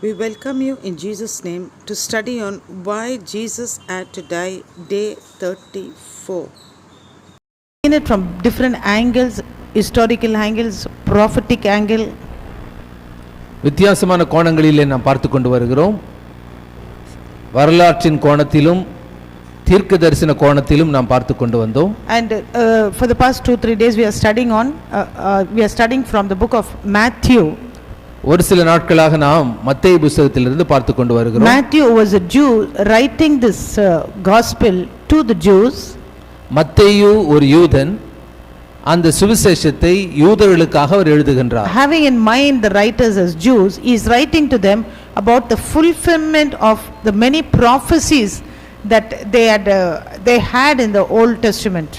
We welcome you in Jesus' name to study on why Jesus had to die, day 34. Seen it from different angles, historical angles, prophetic angle. வித்தியாசமான கோணங்களிலே நாம் பார்த்து கொண்டு வருகிறோம். வரலாற்றின் கோணத்திலும் தீர்க்க தரிசன கோணத்திலும் நாம் பார்த்து கொண்டு வந்தோம். And for the past 2-3 days we are studying from the book of Matthew. ஒரு சில நாட்களாக நாம் மத்தேயு புத்தகத்திலிருந்து பார்த்து கொண்டு வருகிறோம். Matthew was a Jew writing this gospel to the Jews. மத்தேயு ஒரு யூதன், அந்த சுவிசேஷத்தை யூதர்களுக்காக அவர் எழுதுகின்றார். Having in mind the writers as Jews, he is writing to them about the fulfillment of the many prophecies that they had in the Old Testament.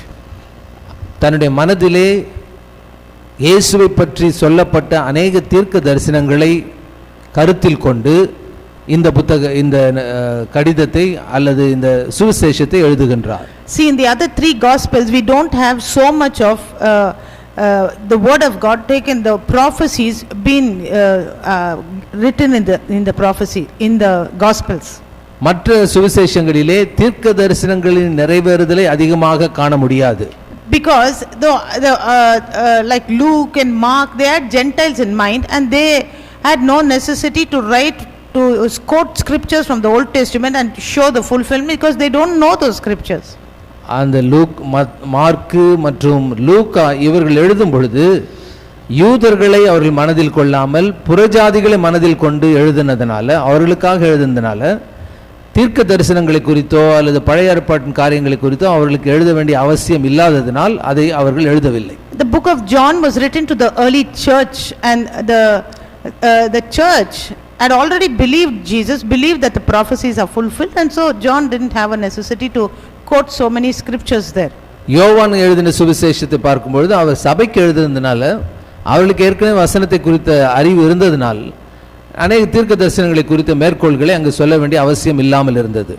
தன்னுடைய மனதிலே இயேசுவை பற்றி சொல்லப்பட்ட அநேக தீர்க்க தரிசனங்களை கருத்தில் கொண்டு இந்த கடிதத்தை அல்லது இந்த சுவிசேஷத்தை எழுதுகின்றார். See, in the other 3 gospels we don't have so much of the word of God taken, the prophecies been written in the prophecy in the gospels. மற்ற சுவிசேஷங்களிலே தீர்க்க தரிசனங்களின் நிறைவேறுதலை அதிகமாக காண முடியாது. Because like Luke and Mark, they had Gentiles in mind and they had no necessity to quote scriptures from the Old Testament and show the fulfillment because they don't know those scriptures. அந்த mark மற்றும் லூக்கா இவர்கள் எழுதும் பொழுது யூதர்களை அவர்கள் மனதில் கொள்ளாமல் புறஜாதிகளை மனதில் கொண்டு எழுதினதனால, அவர்களுக்காக எழுதினதனால தீர்க்க தரிசனங்களை குறித்தோ அல்லது பழைய ஏற்பாட்டின் காரியங்களை குறித்தோ அவர்களுக்கு எழுத வேண்டிய அவசியம் இல்லாததனால் அதை அவர்கள் எழுதவில்லை. The book of John was written to the early church and the church had already believed that the prophecies are fulfilled, and so John didn't have a necessity to quote so many scriptures there. யோவான் எழுதின சுவிசேஷத்தை பார்க்கும்பொழுது அவர் சபைக்கு எழுதுனதுனால அவர்களுக்கு ஏற்கனவே வசனத்தை குறித்த அறிவு இருந்ததனால் அநேக தீர்க்க தரிசனங்களை குறித்த மேற்கோள்களை அங்கு சொல்ல வேண்டிய அவசியம் இல்லாமல் இருந்தது.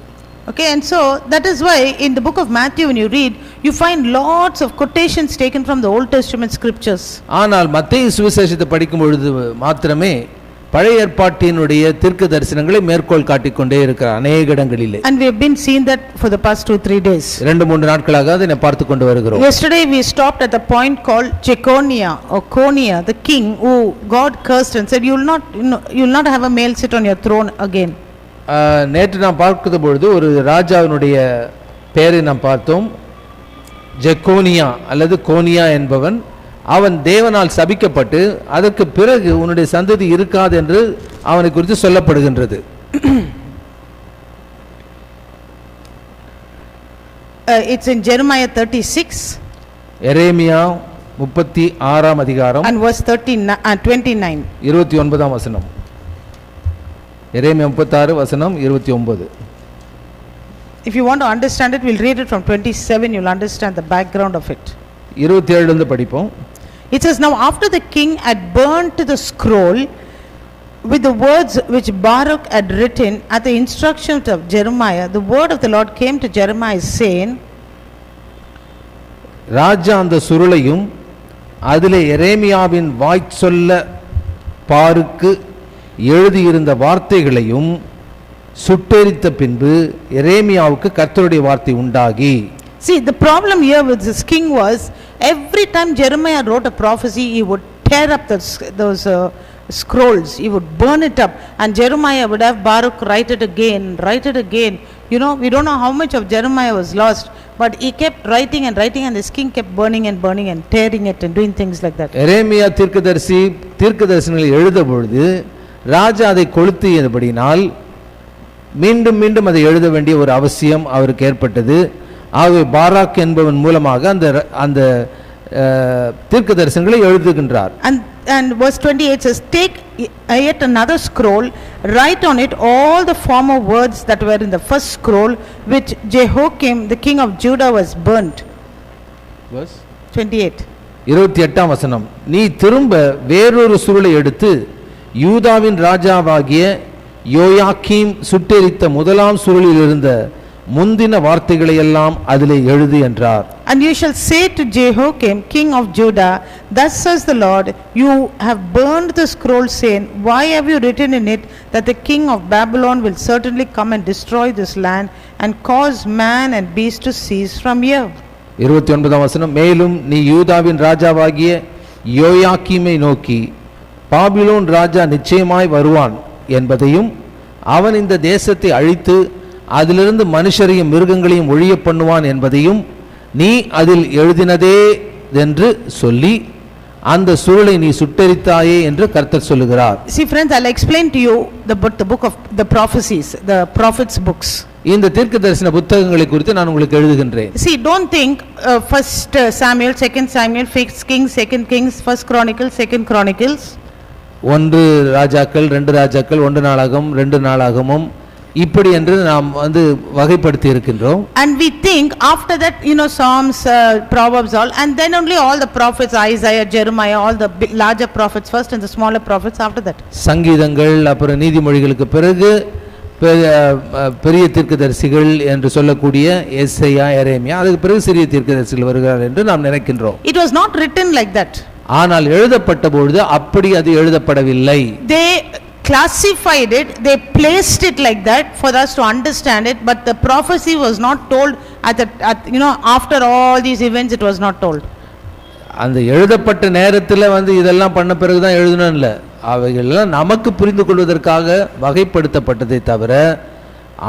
Okay, and so that is why in the book of Matthew when you read, you find lots of quotations taken from the Old Testament scriptures. ஆனால் மத்தேயு சுவிசேஷத்தை படிக்கும் பொழுது மாத்திரமே பழைய ஏற்பாட்டினுடைய தீர்க்க தரிசனங்களை மேற்கோள் காட்டிக்கொண்டே இருக்கிறார் அநேக இடங்களிலே. And we have been seeing that for the past 2-3 days. 2-3 நாட்களாக அதை பார்த்து கொண்டு வருகிறோம். Yesterday we stopped at the point called Jeconiah or Conia, the king who God cursed and said you will not have a male sit on your throne again. நேற்று நாம் பார்க்கும் பொழுது ஒரு ராஜாவினுடைய பெயரை நாம் பார்த்தோம். ஜெகோனியா அல்லது கோனியா என்பவன், அவன் தேவனால் சபிக்கப்பட்டு அதற்கு பிறகு உன்னுடைய சந்ததி இருக்காது என்று அவனை குறித்து சொல்லப்படுகின்றது. It's in Jeremiah 36. எரேமியா 36ஆம் அதிகாரம் and verse 29. 29ஆம் வசனம். எரேமியா 36 வசனம் 29. If you want to understand it, we'll read it from 27. You'll understand the background of it. 27 இருந்து படிப்போம். It says, now after the king had burnt the scroll with the words which Baruch had written at the instructions of Jeremiah, the word of the Lord came to Jeremiah saying, ராஜா அந்த சுருளையும் அதிலே எரேமியாவின் வாய் சொல்ல பாருக்கு எழுதியிருந்த வார்த்தைகளையும் சுட்டெரித்த பின்பு எரேமியாவுக்கு கர்த்தருடைய வார்த்தை உண்டாகி. See, the problem here with this king was every time Jeremiah wrote a prophecy, he would tear up those scrolls, he would burn it up, and Jeremiah would have Baruch write it again. You know, we don't know how much of Jeremiah was lost, but he kept writing and this king kept burning and tearing it and doing things like that. எரேமியா தீர்க்கதரிசனங்களை எழுத பொழுது ராஜா அதை கொளுத்தியபடினால் மீண்டும் அதை எழுத வேண்டிய ஒரு அவசியம் அவருக்கு ஏற்பட்டது. ஆகவே பாராக் என்பவன் மூலமாக அந்த தீர்க்க தரிசனங்களை எழுதுகின்றார். And verse 28 says, take yet another scroll, write on it all the former words that were in the first scroll which Jehoiakim the king of Judah was burnt. Verse 28. 28ஆம் வசனம். நீ திரும்ப வேறொரு சுருளை எடுத்து யூதாவின் ராஜாவாகிய யோயாக்கீம் சுட்டெரித்த முதலாம் சுருளில் இருந்த முந்தின வார்த்தைகளை எல்லாம் அதிலே எழுது என்றார். And you shall say to Jehoiakim, king of Judah, thus says the Lord, you have burned the scroll, saying, why have you written in it that the king of Babylon will certainly come and destroy this land and cause man and beast to cease from here? 29ஆம் வசனம், மேலும் நீ யூதாவின் ராஜாவாகிய யோயாக்கீமை நோக்கி, Babylon ராஜா நிச்சயமாய் வருவான் என்பதையும், அவன் இந்த தேசத்தை அழித்து அதிலிருந்து மனுஷரையும் மிருகங்களையும் ஒழிய பண்ணுவான் என்பதையும் நீ அதில் எழுதினதே என்று சொல்லி அந்த சுருளை நீ சுட்டெரித்தாயே என்று கர்த்தர் சொல்லுகிறார். See friends, I'll explain to you the book of the prophecies, the prophets books. இந்த தீர்க்கதரிசன புத்தகங்களை குறித்து நான் உங்களுக்கு எழுதுகின்றேன். See, don't think first Samuel, second Samuel, first Kings, second Kings, first Chronicles, second Chronicles. ஒன்று ராஜாக்கள், ரெண்டு ராஜாக்கள், ஒன்று நாளாகம், ரெண்டு நாளாகமும் இப்படி என்று நாம் வகைப்படுத்தி இருக்கின்றோம். And we think after that, Psalms, Proverbs, all, and then only all the prophets, Isaiah, Jeremiah, all the larger prophets first and the smaller prophets after that. சங்கீதங்கள், அப்புறம் நீதிமொழிகளுக்கு பிறகு பெரிய தீர்க்கதரிசிகள் என்று சொல்லக்கூடிய எசேயா, எரேமியா, அதுக்கு பிறகு சிறிய தீர்க்கதரிசிகள் வருகிறார்கள் என்று நாம் நினைக்கின்றோம். It was not written like that. ஆனால் எழுதப்பட்ட பொழுது அப்படி அது எழுதப்படவில்லை. They classified it, they placed it like that for us to understand it, but the prophecy was not told after all these events, it was not told. அந்த எழுதப்பட்ட நேரத்தில் இதெல்லாம் பண்ண பிறகு தான் எழுதணும் இல்லை, அவைகளெல்லாம் நமக்கு புரிந்து கொள்வதற்காக வகைப்படுத்தப்பட்டதை தவிர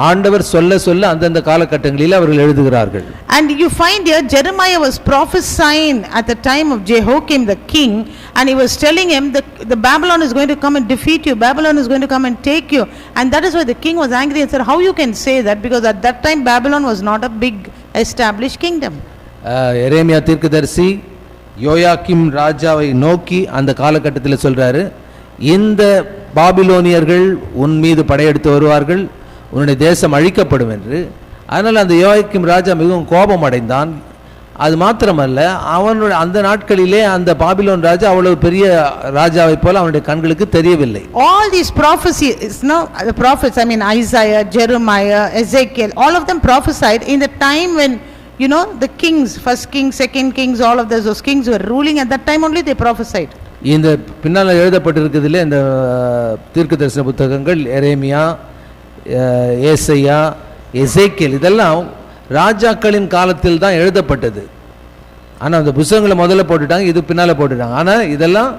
ஆண்டவர் சொல்ல சொல்ல அந்தந்த காலகட்டங்களில் அவர்கள் எழுதுகிறார்கள். And you find here Jeremiah was prophesying at the time of Jehoiakim the king, and he was telling him the Babylon is going to come and defeat you, Babylon is going to come and take you, and that is why the king was angry and said, how you can say that, because at that time Babylon was not a big established kingdom. எரேமியா தீர்க்கதரிசி யோயாக்கிம் ராஜாவை நோக்கி அந்த காலகட்டத்தில் சொல்றாரு, இந்த பாபிலோனியர்கள் உன் மீது படையெடுத்து வருவார்கள், உன்னுடைய தேசம் அழிக்கப்படும் என்று. அதனால் அந்த யோயாக்கிம் ராஜா மிகவும் கோபம் அடைந்தான். அது மாத்திரமல்ல, அவனுடைய அந்த நாட்களிலே அந்த பாபிலோன் ராஜா அவ்வளவு பெரிய ராஜாவை போல அவனுடைய கண்களுக்கு தெரியவில்லை. All these prophecies, the prophets, Isaiah, Jeremiah, Ezekiel, all of them prophesied in the time when the kings, first kings, second kings, all of those kings were ruling. At that time only they prophesied. இந்த பின்னால் எழுதப்பட்டிருக்கிறதுல இந்த தீர்க்கதரிசன புத்தகங்கள் எரேமியா, ஏசையா, எசேக்கியேல் இதெல்லாம் ராஜாக்களின் காலத்தில் தான் எழுதப்பட்டது. ஆனால் அந்த புத்தகங்களை முதல்ல போட்டுட்டாங்க, இது பின்னால் போட்டுட்டாங்க. ஆனால் இதெல்லாம்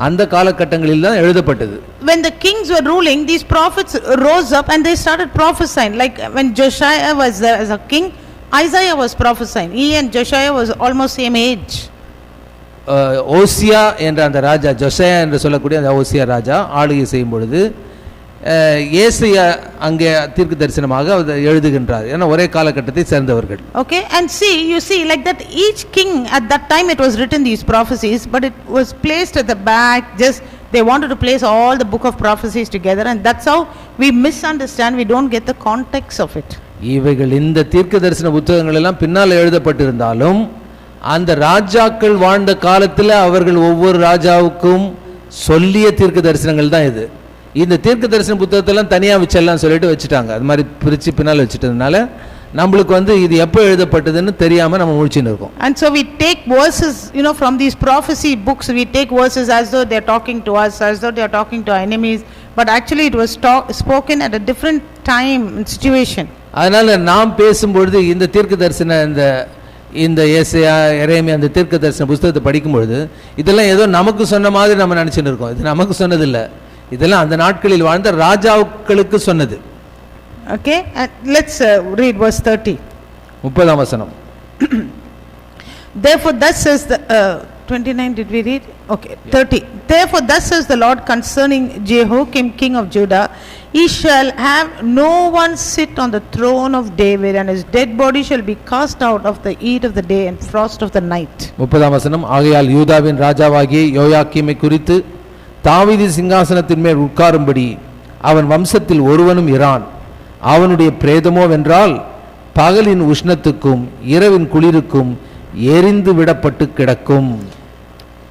அந்த காலகட்டங்களில் தான் எழுதப்பட்டது. When the kings were ruling, these prophets rose up and they started prophesying. Like when Josiah was there as a king, Isaiah was prophesying. He and Josiah was almost same age. ஓசியா என்ற அந்த ராஜா, ஜொசியா என்று சொல்லக்கூடிய அந்த ஓசியா ராஜா ஆளுகை செய்யும் பொழுது ஏசையா அங்கே தீர்க்க தரிசனமாக எழுதுகின்றார். ஏன்னா ஒரே காலகட்டத்தை சேர்ந்தவர்கள். Okay, and you see like that each king at that time it was written these prophecies, but it was placed at the back. Just they wanted to place all the book of prophecies together, and that's how we misunderstand. We don't get the context of it. இவைகள் இந்த தீர்க்க தரிசன புத்தகங்கள் எல்லாம் பின்னால் எழுதப்பட்டிருந்தாலும் அந்த ராஜாக்கள் வாழ்ந்த காலத்தில் அவர்கள் ஒவ்வொரு ராஜாவுக்கும் சொல்லிய தீர்க்க தரிசனங்கள் தான் இது. இந்த தீர்க்க தரிசன புத்தகத்தெல்லாம் தனியாக வச்செல்லாம் சொல்லிட்டு வச்சுட்டாங்க. அது மாதிரி பிரித்து பின்னால் வச்சுட்டதுனால நம்மளுக்கு இது எப்போ எழுதப்பட்டதுன்னு தெரியாமல் நம்ம முழிச்சுன்னு இருக்கோம். And so we take verses, from these prophecy books, we take verses as though they are talking to us, as though they are talking to our enemies, but actually it was spoken at a different time and situation. அதனால் நாம் பேசும்பொழுது இந்த தீர்க்க தரிசன இந்த ஏசையா, எரேமியா அந்த தீர்க்க தரிசன புத்தகத்தை படிக்கும்பொழுது இதெல்லாம் ஏதோ நமக்கு சொன்ன மாதிரி நம்ம நினச்சின்னு இருக்கோம். இது நமக்கு சொன்னதில்லை, இதெல்லாம் அந்த நாட்களில் வாழ்ந்த ராஜாக்களுக்கு சொன்னது. Okay, let's read verse 30. 30ஆம் வசனம். Therefore thus says the 29 did we read? Okay, 30. Therefore thus says the Lord concerning Jehoiakim king of Judah, he shall have no one sit on the throne of David, and his dead body shall be cast out of the heat of the day and frost of the night. 30ஆம் வசனம். ஆகையால் யூதாவின் ராஜாவாகிய யோயாக்கீமை குறித்து தாவீது சிங்காசனத்தின் மேல் உட்காரும்படி அவன் வம்சத்தில் ஒருவனும் இரான். அவனுடைய பிரேதமோ வென்றால் பகலின் உஷ்ணத்துக்கும் இரவின் குளிருக்கும் எரிந்து விடப்பட்டு கிடக்கும்.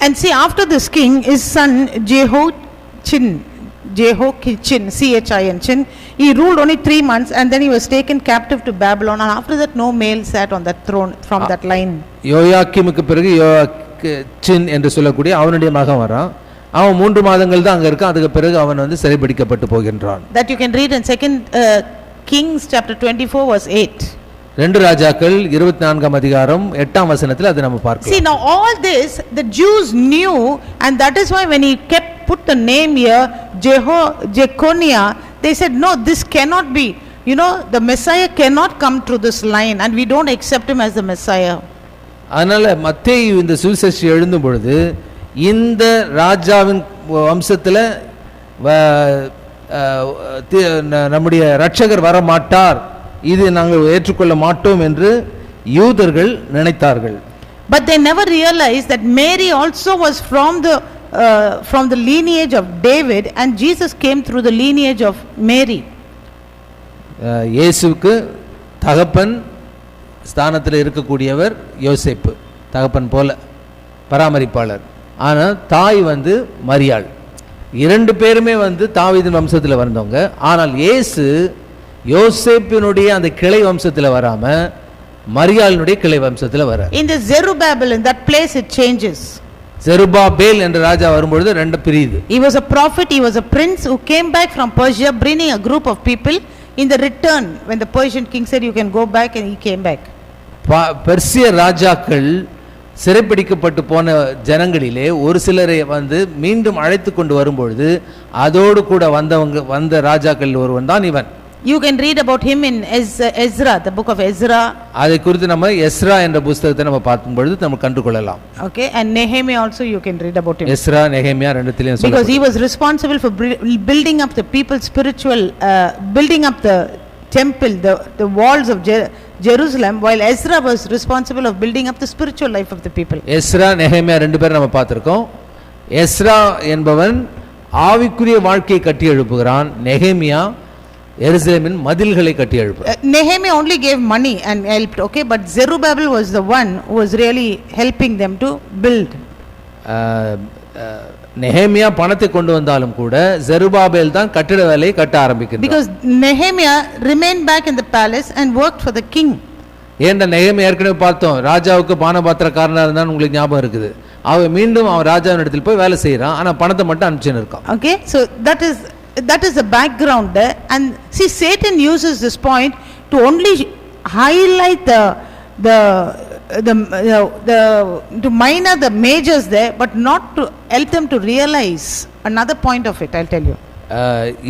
And see, after this king, his son Jehoiachin Jehoiachin, Chin. He ruled only 3 months and then he was taken captive to Babylon, and after that no male sat on that throne from that line. யோயாக்கீமுக்கு பிறகு யோயாக்கின் என்று சொல்லக்கூடிய அவனுடைய மகன் வரான். அவன் 3 மாதங்கள் தான் அங்க இருக்கான். அதுக்கு பிறகு அவன் வந்து சிறைபிடிக்கப்பட்டு போகின்றான். That you can read in 2 Kings chapter 24 verse 8. 2 ராஜாக்கள் 24ஆம் அதிகாரம் 8ஆம் வசனத்தில் அதை நம்ம பார்க்கலாம். See, now all this the Jews knew, and that is why when he kept put the name here Jeconiah, they said no, this cannot be, you know, the Messiah cannot come through this line and we don't accept him as the Messiah. அதனால மத்தேயு இந்த சுவிசேஷம் எழுதும் பொழுது இந்த ராஜாவின் வம்சத்துல நம்முடைய இரட்சகர் வர மாட்டார், இது நாங்கள் ஏற்றுக்கொள்ள மாட்டோம் என்று யூதர்கள் நினைத்தார்கள். But they never realized that Mary also was from the lineage of David, and Jesus came through the lineage of Mary. இயேசுவுக்கு தகப்பன் ஸ்தானத்தில் இருக்கக்கூடியவர் யோசேப்பு, தகப்பன் போல பராமரிப்பாளர். ஆனால் தாய் வந்து மரியாள். 2 பேருமே வந்து தாவீதின் வம்சத்தில் வந்தவங்க. ஆனால் இயேசு யோசேப்பினுடைய அந்த கிளை வம்சத்தில் வராம மரியாளினுடைய கிளை வம்சத்தில் வர. In the Zerubbabel, in that place it changes. Zerubbabel என்ற ராஜா வரும்பொழுது 2 பிரியுது. He was a prophet, he was a prince who came back from Persia bringing a group of people. In the return, when the Persian king said you can go back, and he came back. Persia ராஜாக்கள் சிறைப்பிடிக்கப்பட்டு போன ஜனங்களிலே ஒரு சிலரை வந்து மீண்டும் அழைத்து கொண்டு வரும்பொழுது அதோடு கூட வந்த ராஜாக்கள் ஒருவன் தான் இவன். You can read about him in Ezra, the book of Ezra. அதை குறித்து நம்ம எஸ்ரா என்ற புத்தகத்தை நம்ம பார்க்கும் பொழுது நம்ம கண்டுகொள்ளலாம். Okay, and Nehemiah also you can read about him. Ezra நெகேமியா ரெண்டுத்திலயும் சொல்லலாம். Because he was responsible for building up the people's spiritual, building up the temple, the walls of Jerusalem, while Ezra was responsible of building up the spiritual life of the people. Ezra நெகேமியா 2 பேர் நம்ம பார்த்திருக்கோம். Ezra என்பவன் ஆவிக்குரிய வாழ்க்கையை கட்டி எழுப்புகிறான். நெகேமியா எருசலேமின் மதில்களை கட்டி எழுப்புகிறார். Nehemiah only gave money and helped, okay, but Zerubbabel was the one who was really helping them to build. நெகேமியா பணத்தை கொண்டு வந்தாலும் கூட ஜெருபாபேல் தான் கட்டிட வேலையை கட்ட ஆரம்பிக்கிறார். Because Nehemiah remained back in the palace and worked for the king. ஏன்டா நெகேமியா ஏற்கனவே பார்த்தோம், ராஜாவுக்கு பானபாத்திரக்காரனா இருந்தான்னு உங்களுக்கு ஞாபகம் இருக்குது. அவன் மீண்டும் அவன் ராஜாவின் இடத்தில் போய் வேலை செய்யறான், ஆனா பணத்தை மட்டும் அனுப்பிச்சுன்னு இருக்கான். Okay, so that is the background there. And see, Satan uses this point to only highlight to minor the majors there, but not to help them to realize another point of it. I'll tell you.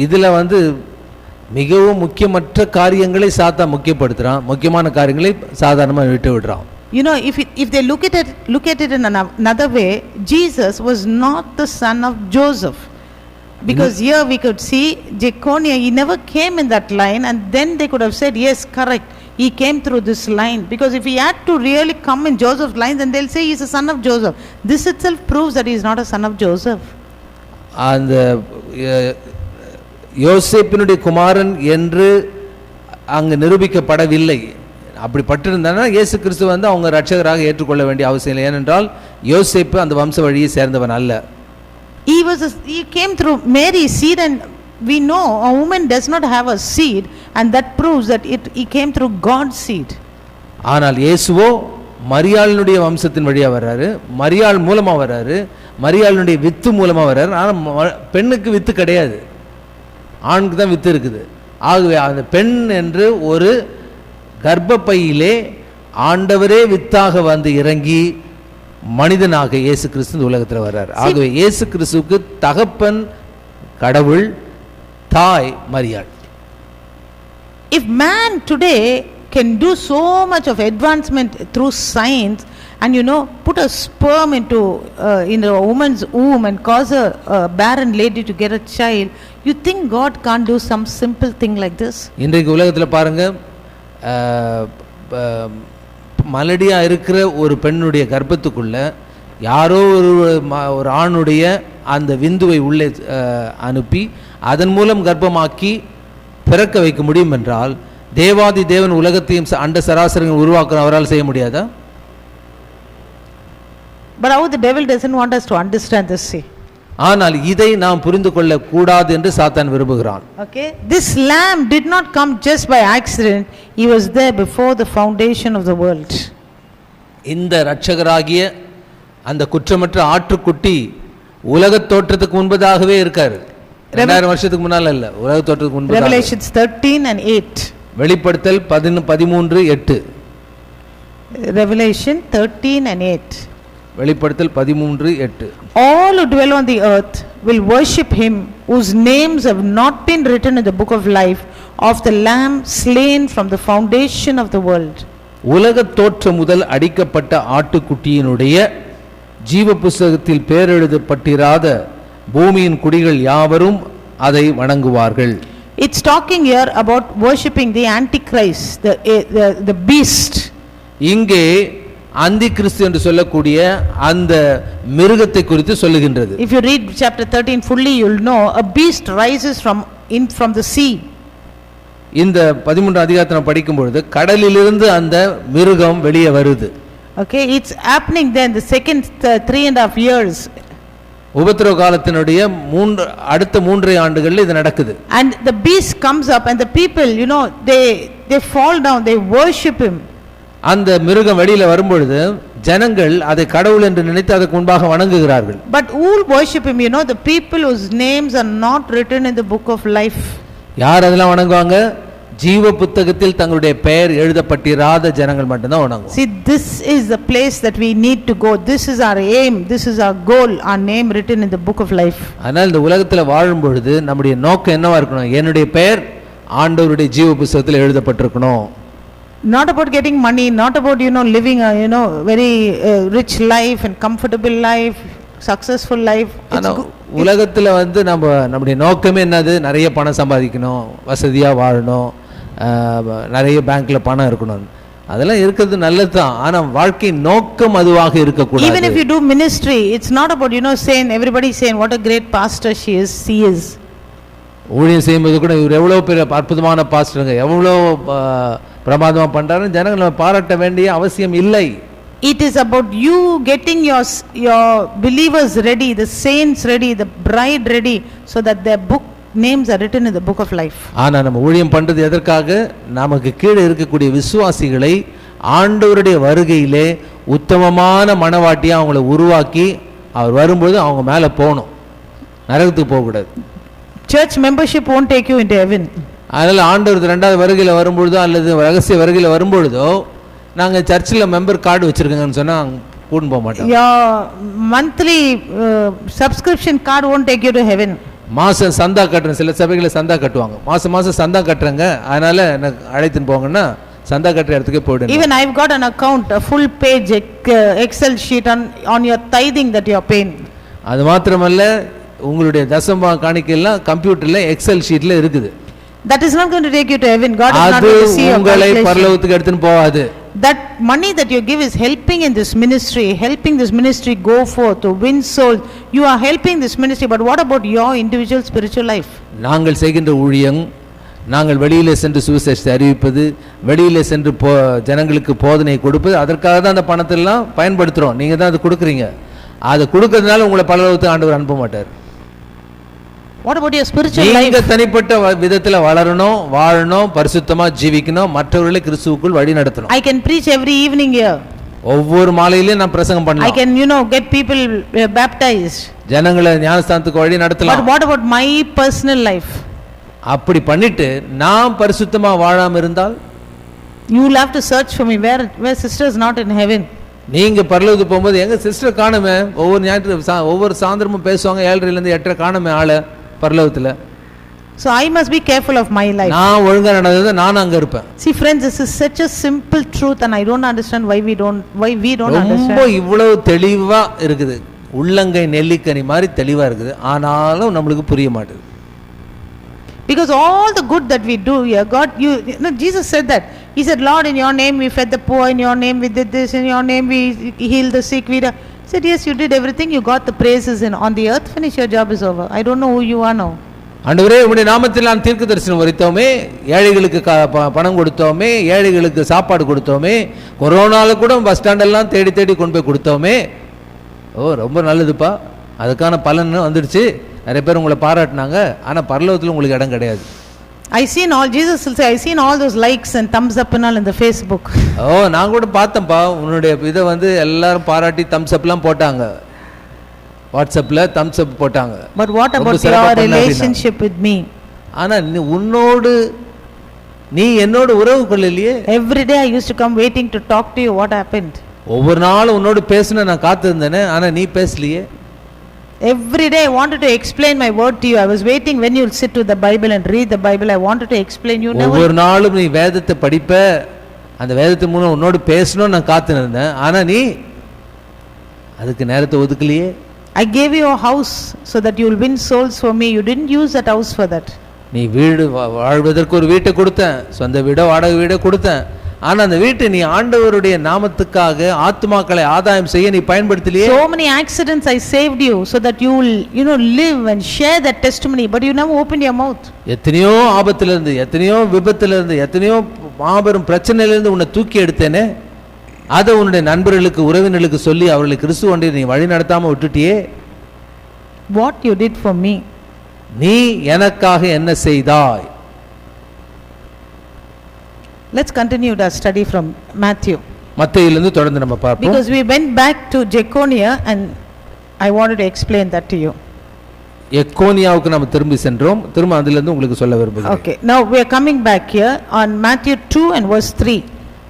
இதுல வந்து மிகவும் முக்கியமற்ற காரியங்களை சாத்தா முக்கியப்படுத்துறான், முக்கியமான காரியங்களை சாதாரணமா விட்டு விடுறான். You know, if they look at it in another way, Jesus was not the son of Joseph. Because here we could see Jeconiah, he never came in that line, and then they could have said, yes, correct, he came through this line. Because if he had to really come in Joseph's line, then they'll say he is a son of Joseph. This itself proves that he is not a son of Joseph. அந்த யோசேப்பினுடைய குமாரன் என்று அங்கு நிரூபிக்கப்படவில்லை. அப்படி பட்டிருந்தானா இயேசு கிறிஸ்து வந்து அவங்க இரட்சகராக ஏற்றுக்கொள்ள வேண்டிய அவசியம் இல்லை. ஏனென்றால் யோசேப்பு அந்த வம்ச வழியை சேர்ந்தவன் அல்ல. He came through Mary's seed, and we know a woman does not have a seed, and that proves that he came through God's seed. ஆனால் இயேசுவோ மரியாளினுடைய வம்சத்தின் வழியா வர்றாரு, மரியாள் மூலமா வர்றாரு, மரியாளினுடைய வித்து மூலமா வர்றாரு. ஆனால் பெண்ணுக்கு வித்து கிடையாது, ஆணுக்கு தான் வித்து இருக்குது. ஆகவே அந்த பெண் என்று ஒரு கர்ப்பப்பையிலே ஆண்டவரே வித்தாக வந்து இறங்கி மனிதனாக இயேசு கிறிஸ்து இந்த உலகத்தில் வர்றார். ஆகவே இயேசு கிறிஸ்துவுக்கு தகப்பன் கடவுள், தாய் மரியாள். If man today can do so much of advancement through science and put a sperm into in a woman's womb and cause a barren lady to get a child, you think God can't do some simple thing like this? இன்றைக்கு உலகத்தில் பாருங்க, மலடியா இருக்கிற ஒரு பெண்ணுடைய கர்ப்பத்துக்குள்ள யாரோ ஒரு ஆணுடைய அந்த விந்துவை உள்ளே அனுப்பி அதன் மூலம் கர்ப்பமாக்கி பிறக்க வைக்க முடியும் என்றால் தேவாதி தேவன் உலகத்தையும் அண்ட சராசரங்கள் உருவாக்குற அவரால் செய்ய முடியாதா? But how the devil doesn't want us to understand this, see. ஆனால் இதை நாம் புரிந்து கொள்ள கூடாது என்று சாத்தான் விரும்புகிறான். Okay, this lamb did not come just by accident. He was there before the foundation of the world. இந்த இரட்சகராகிய அந்த குற்றமற்ற ஆட்டுக்குட்டி உலக தோற்றத்துக்கு முன்பதாகவே இருக்காரு. 2000 வருஷத்துக்கு முன்னால இல்ல, உலக தோற்றத்துக்கு முன்பதாக. Revelations 13 and 8. வெளிப்படுத்தல் 13:8. Revelation 13 and 8. வெளிப்படுத்தல் 13:8. All who dwell on the earth will worship him whose names have not been written in the book of life of the lamb slain from the foundation of the world. உலக தோற்றம் முதல் அடிக்கப்பட்ட ஆட்டுக்குட்டியினுடைய ஜீவ புஸ்தகத்தில் பேர் எழுதப்பட்டிராத பூமியின் குடிகள் யாவரும் அதை வணங்குவார்கள். It's talking here about worshipping the antichrist, the beast. இங்கே அந்தி கிறிஸ்து என்று சொல்லக்கூடிய அந்த மிருகத்தை குறித்து சொல்லுகின்றது. If you read chapter 13 fully, you'll know a beast rises from the sea. இந்த 13 அதிகாரத்தை நாம் படிக்கும் பொழுது கடலிலிருந்து அந்த மிருகம் வெளியே வருது. Okay, it's happening then the second 3.5 years. உபத்திரவ காலத்தினுடைய அடுத்த 3 ஆண்டுகளில் இது நடக்குது. And the beast comes up and the people, they fall down, they worship him. அந்த மிருகம் வெளியில வரும்பொழுது ஜனங்கள் அதை கடவுள் என்று நினைத்து அதற்கு முன்பாக வணங்குகிறார்கள். But who worship him? The people whose names are not written in the book of life. யார் அதெல்லாம் வணங்குவாங்க? ஜீவ புத்தகத்தில் தங்களுடைய பெயர் எழுதப்பட்டிராத ஜனங்கள் மட்டும்தான் வணங்குவாங்க. See, this is the place that we need to go. This is our aim, this is our goal, our name written in the book of life. ஆனால் இந்த உலகத்தில் வாழும் பொழுது நம்முடைய நோக்கம் என்னவா இருக்கணும்? என்னுடைய பெயர் ஆண்டவருடைய ஜீவ புத்தகத்தில் எழுதப்பட்டிருக்கணும். Not about getting money, not about living a very rich life and comfortable life, successful life. உலகத்துல நம்முடைய நோக்கமே என்னது? நிறைய பணம் சம்பாதிக்கணும், வசதியா வாழணும், நிறைய பேங்க்ல பணம் இருக்கணும். அதெல்லாம் இருக்கிறது நல்லதுதான். ஆனா வாழ்க்கை நோக்கம் அதுவாக இருக்க கூடாது. Even if you do ministry, it's not about saying everybody saying what a great pastor she is. ஊழியம் செய்யும்போது கூட இவர் எவ்வளவு பெரிய அற்புதமான பாஸ்டருங்க, எவ்வளவு பிரமாதமா பண்றாரு, ஜனங்கள் பாராட்ட வேண்டிய அவசியம் இல்லை. It is about you getting your believers ready, the saints ready, the bride ready, so that their book names are written in the book of life. ஆனா நம்ம ஊழியம் பண்றது எதற்காக? நமக்கு கீழே இருக்கக்கூடிய விசுவாசிகளை ஆண்டவருடைய வருகையிலே உத்தமமான மனவாட்டியா அவங்களை உருவாக்கி அவர் வரும்போது அவங்க மேல போகணும், நரகத்துக்கு போக கூடாது. Church membership won't take you into heaven. அதனால ஆண்டவர் 2வது வருகையில வரும்பொழுதோ அல்லது ரகசிய வருகையில வரும்பொழுதோ நாங்க சர்ச்சில் மெம்பர் கார்டு வச்சிருக்கோங்கன்னு சொன்னா கூட்டிட்டு போக மாட்டோம். Your monthly subscription card won't take you to heaven. மாசம் சந்தா கட்டுறேன், சில சபைகளை சந்தா கட்டுவாங்க, மாசம் சந்தா கட்டுறேங்க, அதனால எனக்கு அழைத்துன்னு போங்கன்னா சந்தா கட்டுற இடத்துக்கே போயிடுங்க. Even I've got an account, a full page Excel sheet on your tithing that you are paying. அது மாத்திரமல்ல, உங்களுடைய தசம காணிக்கையெல்லாம் கம்ப்யூட்டர்ல எக்ஸல் ஷீட்ல இருக்குது. That is not going to take you to heaven. God is not going to see your உங்களை பரலோகத்துக்கு எடுத்துன்னு போகாது. That money that you give is helping in this ministry, helping this ministry go forth to win souls. You are helping this ministry, but what about your individual spiritual life? நாங்கள் செய்கின்ற ஊழியம், நாங்கள் வெளியிலே சென்று சுவிசேஷத்தை அறிவிப்பது, வெளியிலே சென்று ஜனங்களுக்கு போதனை கொடுப்பது, அதற்காக தான் அந்த பணத்தை எல்லாம் பயன்படுத்துறோம். நீங்க தான் அது கொடுக்குறீங்க. அதை கொடுக்கறதுனால உங்களை பரலோகத்துக்கு ஆண்டவர் அனுப்ப மாட்டார். What about your spiritual life? நீங்க தனிப்பட்ட விதத்துல வளரணும், வாழணும், பரிசுத்தமா ஜீவிக்கணும், மற்றவர்களை கிறிஸ்துவுக்குள் வழி நடத்தணும். I can preach every evening here. ஒவ்வொரு மாலையிலயும் நான் பிரசங்கம் பண்ணலாம். I can get people baptized. ஜனங்களை ஞானஸ்தானத்துக்கு வழி நடத்தலாம். But what about my personal life? அப்படி பண்ணிட்டு நான் பரிசுத்தமா வாழாம இருந்தால் you will have to search for me where sister is not in heaven. நீங்க பரலோகத்துக்கு போகும்போது எங்க சிஸ்டர் காணுமே, ஒவ்வொரு சாயந்தரமும் பேசுவாங்க 7:30 இருந்து 8:30 காணுமே ஆளு பரலோகத்துல. So I must be careful of my life. நான் ஒழுங்கா நடந்தது நான் அங்க இருப்பேன். See friends, this is such a simple truth and I don't understand why we don't understand. ரொம்ப இவ்வளவு தெளிவா இருக்குது, உள்ளங்கை நெல்லிக்கனி மாதிரி தெளிவா இருக்குது, ஆனாலும் நம்மளுக்கு புரிய மாட்டேங்குது. Because all the good that we do here, God, Jesus said that. He said, Lord, in your name we fed the poor, in your name we did this, in your name we healed the sick. He said, yes, you did everything, you got the praises on the earth, finish, your job is over. I don't know who you are now. ஆண்டவரே, உம்முடைய நாமத்தில் நான் தீர்க்க தரிசனம் உரைத்தோமே, ஏழைகளுக்கு பணம் கொடுத்தோமே, ஏழைகளுக்கு சாப்பாடு கொடுத்தோமே, கொரோனால கூட பஸ் ஸ்டாண்டெல்லாம் தேடி தேடி கொண்டு போய் கொடுத்தோமே. ஓ ரொம்ப நல்லதுப்பா, அதுக்கான பலன் வந்துடுச்சு, நிறைய பேர் உங்களை பாராட்டினாங்க, ஆனா பரலோகத்தில் உங்களுக்கு இடம் கிடையாது. I seen all, Jesus will say, I seen all those likes and thumbs up and all in the Facebook. நான் கூட பார்த்தேன்ப்பா, உன்னுடைய இதை வந்து எல்லாரும் பாராட்டி தம்ஸ் அப்லாம் போட்டாங்க, வாட்ஸ்அப்ல தம்ஸ் அப் போட்டாங்க. But what about your relationship with me? ஆனா உன்னோடு நீ என்னோட உறவு கொள்ளலையே. Every day I used to come waiting to talk to you. What happened? ஒவ்வொரு நாளும் உன்னோடு பேசணும் நான் காத்திருந்தேனே, ஆனா நீ பேசலையே. Every day I wanted to explain my word to you. I was waiting when you will sit with the Bible and read the Bible. I wanted to explain, you never. ஒவ்வொரு நாளும் நீ வேதத்தை படிப்ப, அந்த வேதத்து மூலம் உன்னோடு பேசணும் நான் காத்திருந்தேன், ஆனா நீ அதுக்கு நேரத்தை ஒதுக்கலையே. I gave you a house so that you will win souls for me. You didn't use that house for that. நீ வீடு வாழ்வதற்கு ஒரு வீட்டை கொடுத்தேன், சொந்த வீடோ வாடகை வீடோ கொடுத்தேன், ஆனா அந்த வீட்டை நீ ஆண்டவருடைய நாமத்துக்காக ஆத்துமாக்களை ஆதாயம் செய்ய நீ பயன்படுத்தலையே. So many accidents I saved you so that you will live and share that testimony, but you never opened your mouth. எத்தனையோ ஆபத்துல இருந்து, எத்தனையோ விபத்துல இருந்து, எத்தனையோ மாபெரும் பிரச்சனையில இருந்து உன்னை தூக்கி எடுத்தேனே, அதை உன்னுடைய நண்பர்களுக்கு உறவினர்களுக்கு சொல்லி அவர்களை கிறிஸ்துவ ஒன்றை நீ வழி நடத்தாம விட்டுட்டியே. What you did for me? நீ எனக்காக என்ன செய்தாய்? Let's continue our study from Matthew. மத்தேயுவிலிருந்து தொடர்ந்து நம்ம பார்ப்போம். Because we went back to Jeconiah and I wanted to explain that to you. எக்கோனியாவுக்கு நம்ம திரும்பி சென்றோம், திரும்ப அதிலிருந்து உங்களுக்கு சொல்ல விரும்புகிறேன். Okay, now we are coming back here on Matthew 2 and verse 3.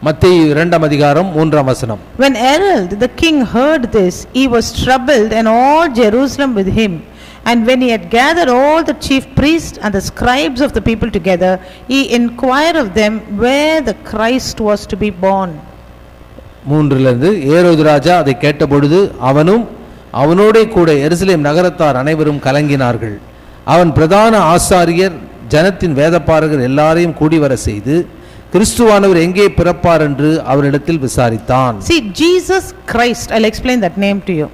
மத்தேயு 2 அதிகாரம் 3 வசனம். When Herod the king heard this, he was troubled and all Jerusalem with him. And when he had gathered all the chief priests and the scribes of the people together, he inquired of them where the Christ was to be born. 3 ஏரோது ராஜா அதை கேட்டபொழுது அவனும் அவனோடே கூட எருசலேம் நகரத்தார் அனைவரும் கலங்கினார்கள். அவன் பிரதான ஆசாரியர் ஜனத்தின் வேதபாரகர் எல்லாரையும் கூடி வர செய்து கிறிஸ்துவானவர் எங்கே பிறப்பார் என்று அவரிடத்தில் விசாரித்தான். See, Jesus Christ, I'll explain that name to you.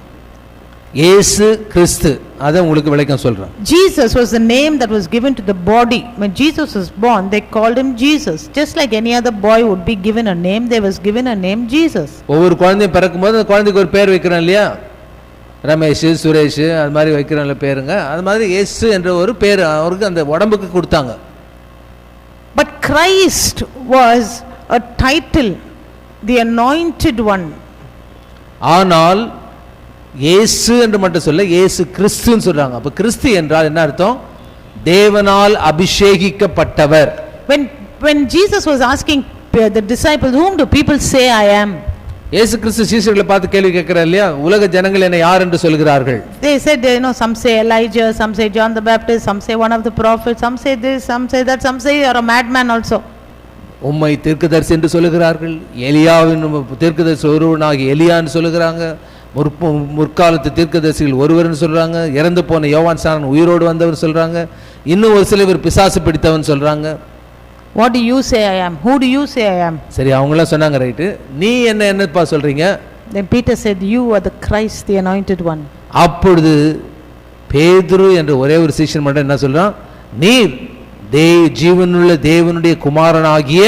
இயேசு கிறிஸ்து, அதை உங்களுக்கு விளக்கம் சொல்றேன். Jesus was the name that was given to the body. When Jesus was born, they called him Jesus. Just like any other boy would be given a name, they was given a name Jesus. ஒவ்வொரு குழந்தையும் பிறக்கும்போது அந்த குழந்தைக்கு ஒரு பேர் வைக்கிறோம் இல்லையா, ரமேஷ், சுரேஷ், அது மாதிரி வைக்கிறோம்ல பேருங்க, அது மாதிரி இயேசு என்ற ஒரு பேர் அவருக்கு அந்த உடம்புக்கு கொடுத்தாங்க. But Christ was a title, the anointed one. ஆனால் இயேசு என்று மட்டும் சொல்ல, இயேசு கிறிஸ்துன்னு சொல்றாங்க. அப்ப கிறிஸ்து என்றால் என்ன அர்த்தம்? தேவனால் அபிஷேகிக்கப்பட்டவர். When Jesus was asking the disciples, whom do people say I am? இயேசு கிறிஸ்து சீஷர்களை பார்த்து கேள்வி கேட்கிறார் இல்லையா, உலக ஜனங்கள் என்னை யார் என்று சொல்கிறார்கள்? They said, some say Elijah, some say John the Baptist, some say one of the prophets, some say this, some say that, some say you're a madman also. உம்மை தீர்க்கதரிசி என்று சொல்லுகிறார்கள், எலியாவின் தீர்க்கதரிசி ஒருவனாகி எலியான்னு சொல்லுகிறாங்க, முற்காலத்து தீர்க்கதரிசிகள் ஒருவர்னு சொல்றாங்க, இறந்து போன யோவான் ஸ்நானன் உயிரோடு வந்தவர் சொல்றாங்க, இன்னும் ஒரு சில பேர் பிசாசு பிடித்தவன் சொல்றாங்க. What do you say I am? Who do you say I am? சரி, அவங்களாம் சொன்னாங்க, ரைட்டு, நீ என்னப்பா சொல்றீங்க? Then Peter said, you are the Christ, the anointed one. அப்பொழுது பேதுரு என்ற ஒரே ஒரு சீஷன் மட்டும் என்ன சொல்றான்? நீர் ஜீவனுள்ள தேவனுடைய குமாரனாகிய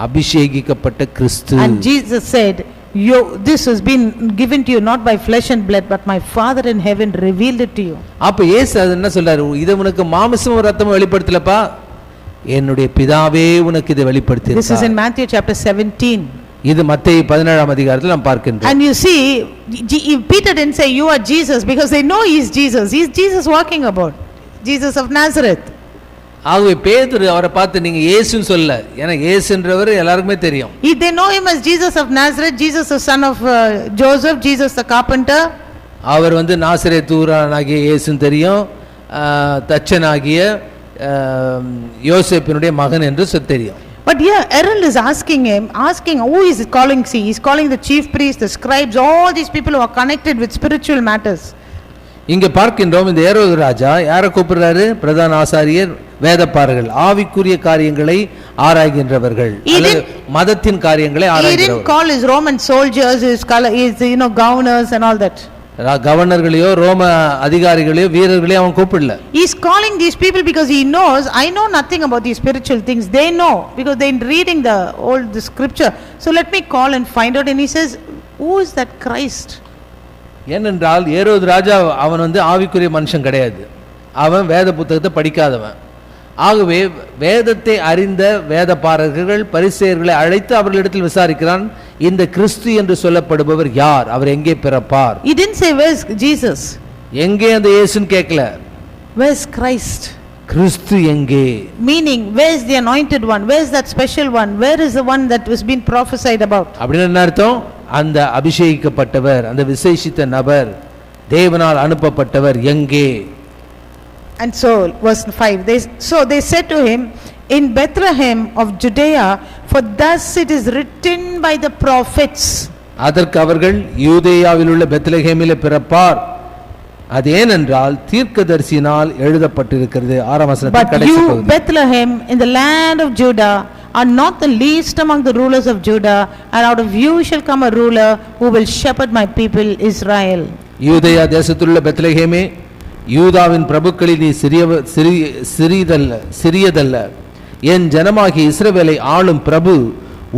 அபிஷேகிக்கப்பட்ட கிறிஸ்து. And Jesus said, this has been given to you not by flesh and blood, but my Father in heaven revealed it to you. அப்ப இயேசு என்ன சொல்றாரு? இது உனக்கு மாம்சமும் இரத்தமும் வெளிப்படுத்தலப்பா, என்னுடைய பிதாவே உனக்கு இதை வெளிப்படுத்தியிருக்கிறார். This is in Matthew chapter 17. இது மத்தேயு 17 அதிகாரத்தில் நாம் பார்க்கின்றோம். And you see, Peter didn't say you are Jesus because they know he is Jesus. He is Jesus walking about, Jesus of Nazareth. ஆகவே பேதுரு அவரை பார்த்து நீங்க இயேசுன்னு சொல்ல, ஏன்னா இயேசுன்றவர் எல்லாருக்குமே தெரியும். They know him as Jesus of Nazareth, Jesus the son of Joseph, Jesus the carpenter. அவர் நாசரேத்து ஊரானாகிய இயேசுன்னு தெரியும், தச்சனாகிய யோசேப்பினுடைய மகன் என்று தெரியும். But here Herod is asking who is calling? See, he is calling the chief priests, the scribes, all these people who are connected with spiritual matters. இங்க பார்க்கின்றோம், இந்த ஏரோது ராஜா யாரை கூப்பிடுறாரு? பிரதான ஆசாரியர், வேதபாரகர்கள், ஆவிக்குரிய காரியங்களை ஆராய்கின்றவர்கள், மதத்தின் காரியங்களை ஆராய்கிறவர்கள். He didn't call his Roman soldiers, his governors and all that. கவர்னர்களையோ ரோம அதிகாரிகளையோ வீரர்களையோ அவன் கூப்பிடல. He is calling these people because he knows, I know nothing about these spiritual things. They know because they are reading the scripture. So let me call and find out. And he says, who is that Christ? ஏனென்றால் ஏரோது ராஜா அவன் வந்து ஆவிக்குரிய மனுஷன் கிடையாது, அவன் வேத புத்தகத்தை படிக்காதவன். ஆகவே வேதத்தை அறிந்த வேதபாரகர்கள் பரிசேயர்களை அழைத்து அவர்களிடத்தில் விசாரிக்கிறான், இந்த கிறிஸ்து என்று சொல்லப்படுபவர் யார், அவர் எங்கே பிறப்பார். He didn't say where's Jesus, எங்கே அந்த இயேசுன்னு கேட்கல, where's Christ, கிறிஸ்து எங்கே, meaning where's the anointed one, where's that special one, where is the one that was being prophesied about. அப்படின்னு என்ன அர்த்தம்? அந்த அபிஷேகிக்கப்பட்டவர், அந்த விசேஷித்த நபர், தேவனால் அனுப்பப்பட்டவர் எங்கே. And so verse 5, they said to him, in Bethlehem of Judea, for thus it is written by the prophets. அதற்கு அவர்கள் யூதேயாவில் உள்ள பெத்லகேமிலே பிறப்பார், அது ஏனென்றால் தீர்க்கதரிசியினால் எழுதப்பட்டிருக்கிறது. 6ஆம் வசனத்தின் But கடைசி you பகுதி. Bethlehem in the land of Judah are not the least among the rulers of Judah, and out of you shall come a ruler who will shepherd my people Israel. யூதேயா தேசத்திலுள்ள பெத்லகேமே, யூதாவின் பிரபுக்களில் நீ சிறியதல்ல, என் ஜனமாகிய இஸ்ரவேலை ஆளும் பிரபு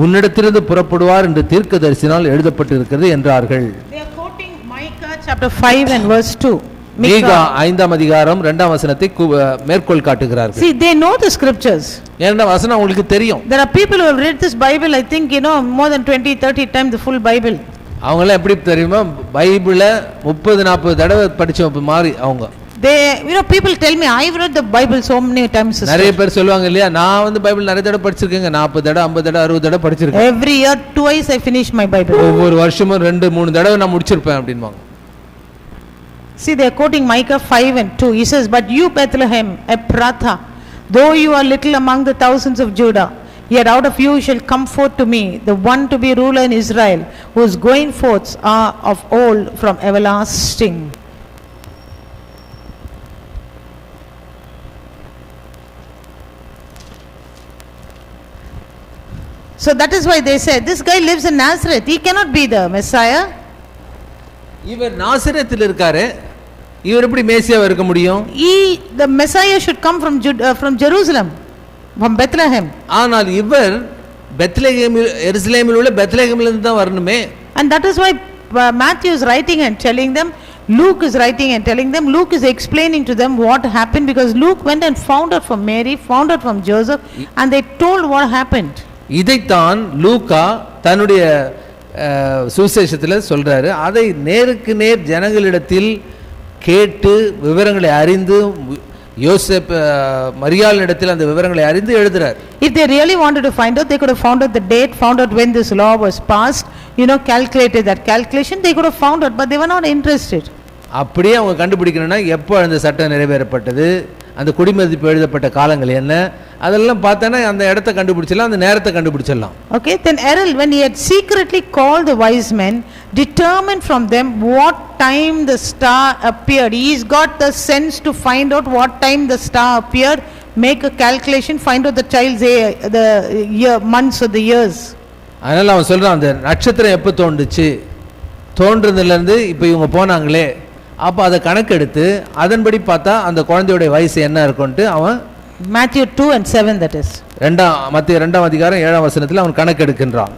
உன்னிடத்திலிருந்து புறப்படுவார் என்று தீர்க்கதரிசினால் எழுதப்பட்டிருக்கிறது என்றார்கள். They are quoting Micah chapter 5 and verse 2. மீகா 5ஆம் அதிகாரம் 2ஆம் வசனத்தை மேற்கோள் காட்டுகிறார்கள். See, they know the scriptures. ஏன்னா வசனம் உங்களுக்கு தெரியும். There are people who have read this Bible, I think, more than 20-30 times the full Bible. அவங்களாம் எப்படி தெரியுமா, பைபிளை 30-40 தடவை படிச்ச மாதிரி அவங்க. They, people tell me, I've read the Bible so many times. நிறைய பேர் சொல்லுவாங்க இல்லையா, நான் வந்து பைபிள் நிறைய தடவை படிச்சிருக்கேங்க, 40 தடவை 50 தடவை 60 தடவை படிச்சிருக்கேன். Every year twice I finish my Bible. ஒவ்வொரு வருஷமும் 2-3 தடவை நான் முடிச்சிருப்பேன் அப்படின்வாங்க. See, they are quoting Micah 5 and 2. He says, but you Bethlehem Ephrathah, though you are little among the thousands of Judah, yet out of you shall come forth to me the one to be ruler in Israel, whose going forths are of old from everlasting. So that is why they said, this guy lives in Nazareth, he cannot be the Messiah. இவர் நாசரேத்தில் இருக்காரு, இவர் எப்படி மேசியாவா இருக்க முடியும்? The Messiah should come from Jerusalem, from Bethlehem. ஆனால் இவர் பெத்லகேமில், எருசலேமில் உள்ள பெத்லகேமில் இருந்து தான் வரணுமே. And that is why Matthew is writing and telling them, Luke is writing and telling them, Luke is explaining to them what happened, because Luke went and found out from Mary, found out from Joseph, and they told what happened. இதைத்தான் லூக்கா தன்னுடைய சுவிசேஷத்தில் சொல்றாரு. அதை நேருக்கு நேர் ஜனங்களிடத்தில் கேட்டு விவரங்களை அறிந்து யோசேப் மரியாளிடத்தில் அந்த விவரங்களை அறிந்து எழுதுறார். If they really wanted to find out, they could have found out the date, found out when this law was passed, calculated that calculation, they could have found out, but they were not interested. அப்படியே அவங்க கண்டுபிடிக்கணும்னா எப்போ அந்த சட்டம் நிறைவேறப்பட்டது, அந்த குடிமதிப்பு எழுதப்பட்ட காலங்கள் என்ன, அதெல்லாம் பார்த்தானே அந்த இடத்தை கண்டுபிடிச்சிடலாம், அந்த நேரத்தை கண்டுபிடிச்சிடலாம். Okay, then Herod, when he had secretly called the wise men, determined from them what time the star appeared. He's got the sense to find out what time the star appeared, make a calculation, find out the child's age, the year, months or the years. அதனால அவன் சொல்றான், அந்த நட்சத்திரம் எப்போ தோன்றுச்சு, தோன்றதுலேருந்து இப்போ இவங்க போனாங்களே, அப்போ அதை கணக்கெடுத்து அதன்படி பார்த்தா அந்த குழந்தையோட வயசு என்ன இருக்கும்ட்டு அவன் Matthew 2 and 7, that is. மத்திய 2ஆம் அதிகாரம் 7ஆம் வசனத்தில் அவன் கணக்கெடுக்கின்றான்.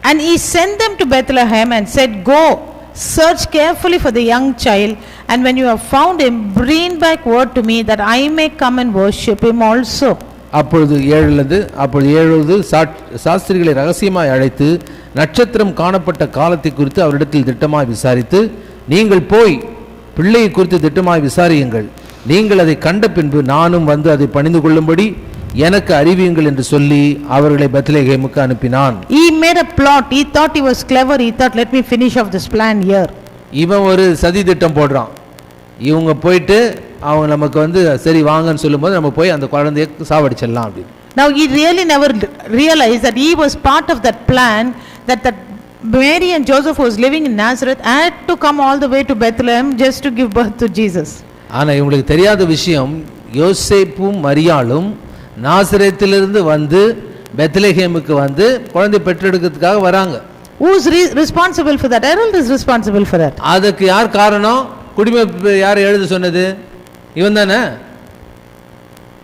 And he sent them to Bethlehem and said, go, search carefully for the young child, and when you have found him, bring back word to me, that I may come and worship him also. அப்பொழுது 7 சாஸ்திரிகளை ரகசியமாய் அழைத்து நட்சத்திரம் காணப்பட்ட காலத்தை குறித்து அவரிடத்தில் திட்டமாய் விசாரித்து, நீங்கள் போய் பிள்ளையை குறித்து திட்டமாய் விசாரியுங்கள், நீங்கள் அதை கண்ட பின்பு நானும் வந்து அதை பணிந்து கொள்ளும்படி எனக்கு அறிவியுங்கள் என்று சொல்லி அவர்களை பெத்லகேமுக்கு அனுப்பினான். He made a plot. He thought he was clever. He thought, let me finish off this plan here. இவன் ஒரு சதி திட்டம் போடுறான். இவங்க போயிட்டு அவங்க நமக்கு வந்து சரி வாங்கன்னு சொல்லும்போது நம்ம போய் அந்த குழந்தையை சாவடிச்சிடலாம் அப்படின்னு. Now he really never realized that he was part of that plan, that Mary and Joseph, who was living in Nazareth, had to come all the way to Bethlehem just to give birth to Jesus. ஆனா இவங்களுக்கு தெரியாத விஷயம், யோசேப்பும் மரியாளும் நாசரேத்திலிருந்து வந்து பெத்லகேமுக்கு வந்து குழந்தை பெற்றெடுக்கிறதுக்காக வராங்க. Who is responsible for that? Herod is responsible for that. அதுக்கு யார் காரணம்? குடிமதிப்பு யார் எழுத சொன்னது? இவன் தானே.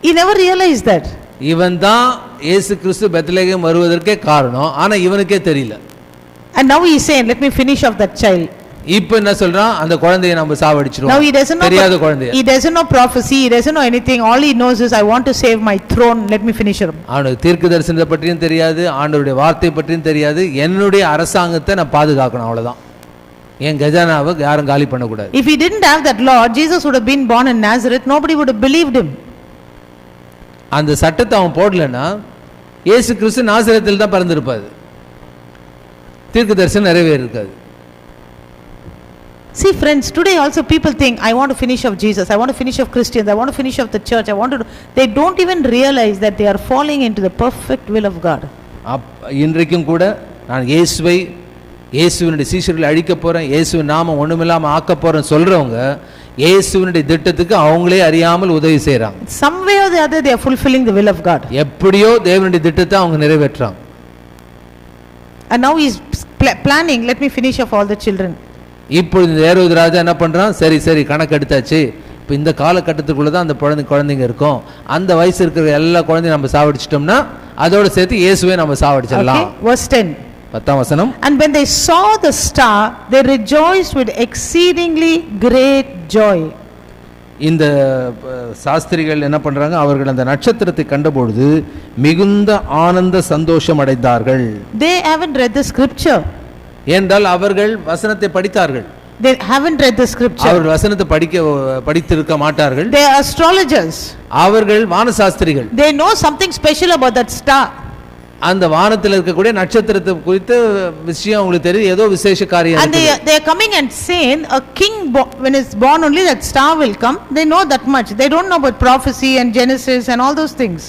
He never realized that. இவன் தான் இயேசு கிறிஸ்து பெத்லகேம் வருவதற்கே காரணம். ஆனா இவனுக்கே தெரியல. And now he is saying, let me finish off that child. இப்போ என்ன சொல்றான், அந்த குழந்தையை நம்ம Now சாவடிச்சிருவோம். he doesn't know, தெரியாத குழந்தைய. he doesn't know prophecy, he doesn't know anything. All he knows is, I want to save my throne, let me finish it. அவனுக்கு தீர்க்க தரிசனத்தை பற்றியும் தெரியாது, ஆண்டவருடைய வார்த்தை பற்றியும் தெரியாது. என்னுடைய அரசாங்கத்தை நான் பாதுகாக்கணும், அவ்வளவுதான். என் கஜானாவை யாரும் காலி பண்ணக்கூடாது. If he didn't have that law, Jesus would have been born in Nazareth, nobody would have believed him. அந்த சட்டத்தை அவன் போடலன்னா இயேசு கிறிஸ்து நாசரேத்தில் தான் பிறந்திருப்பாரு, தீர்க்க தரிசனம் நிறைவேறிருக்காது. See friends, today also people think, I want to finish of Jesus, I want to finish of Christians, I want to finish of the church, I want to do. They don't even realize that they are falling into the perfect will of God. இன்றைக்கும் கூட நான் இயேசுவினுடைய சீஷர்களை அழிக்க போறேன், இயேசுவின் நாமம் ஒண்ணுமில்லாம ஆக்க போறேன் சொல்றவங்க இயேசுவினுடைய திட்டத்துக்கு அவங்களே அறியாமல் உதவி செய்றாங்க. Some way or the other they are fulfilling the will of God. எப்படியோ தேவனுடைய திட்டத்தை அவங்க நிறைவேற்றுறாங்க. And now he is planning, let me finish of all the children. இப்பொழுது இந்த ஏரோது ராஜா என்ன பண்றான், சரி கணக்கு எடுத்தாச்சு, இப்போ இந்த காலகட்டத்துக்குள்ள தான் அந்த குழந்தைங்க இருக்கும், அந்த வயசு இருக்கிற எல்லா குழந்தையும் நம்ம சாவடிச்சிட்டோம்னா அதோட சேர்த்து இயேசுவே நம்ம சாவடிச்சிடலாம். Verse 10. 10ஆம் வசனம். And when they saw the star, they rejoiced with exceedingly great joy. இந்த சாஸ்திரிகள் என்ன பண்றாங்க, அவர்கள் அந்த நட்சத்திரத்தை கண்டபொழுது மிகுந்த ஆனந்த சந்தோஷம் அடைந்தார்கள். They haven't read the scripture. என்றால் அவர்கள் வசனத்தை படித்தார்கள். They haven't read the scripture. அவர்கள் வசனத்தை படித்திருக்க மாட்டார்கள். They are astrologers. அவர்கள் வானசாஸ்திரிகள். They know something special about that star. அந்த வானத்தில் இருக்கக்கூடிய நட்சத்திரத்தை குறித்த விஷயம் உங்களுக்கு தெரியும், ஏதோ விசேஷ காரியம். And they are coming and saying a king when it's born only that star will come. They know that much. They don't know about prophecy and Genesis and all those things.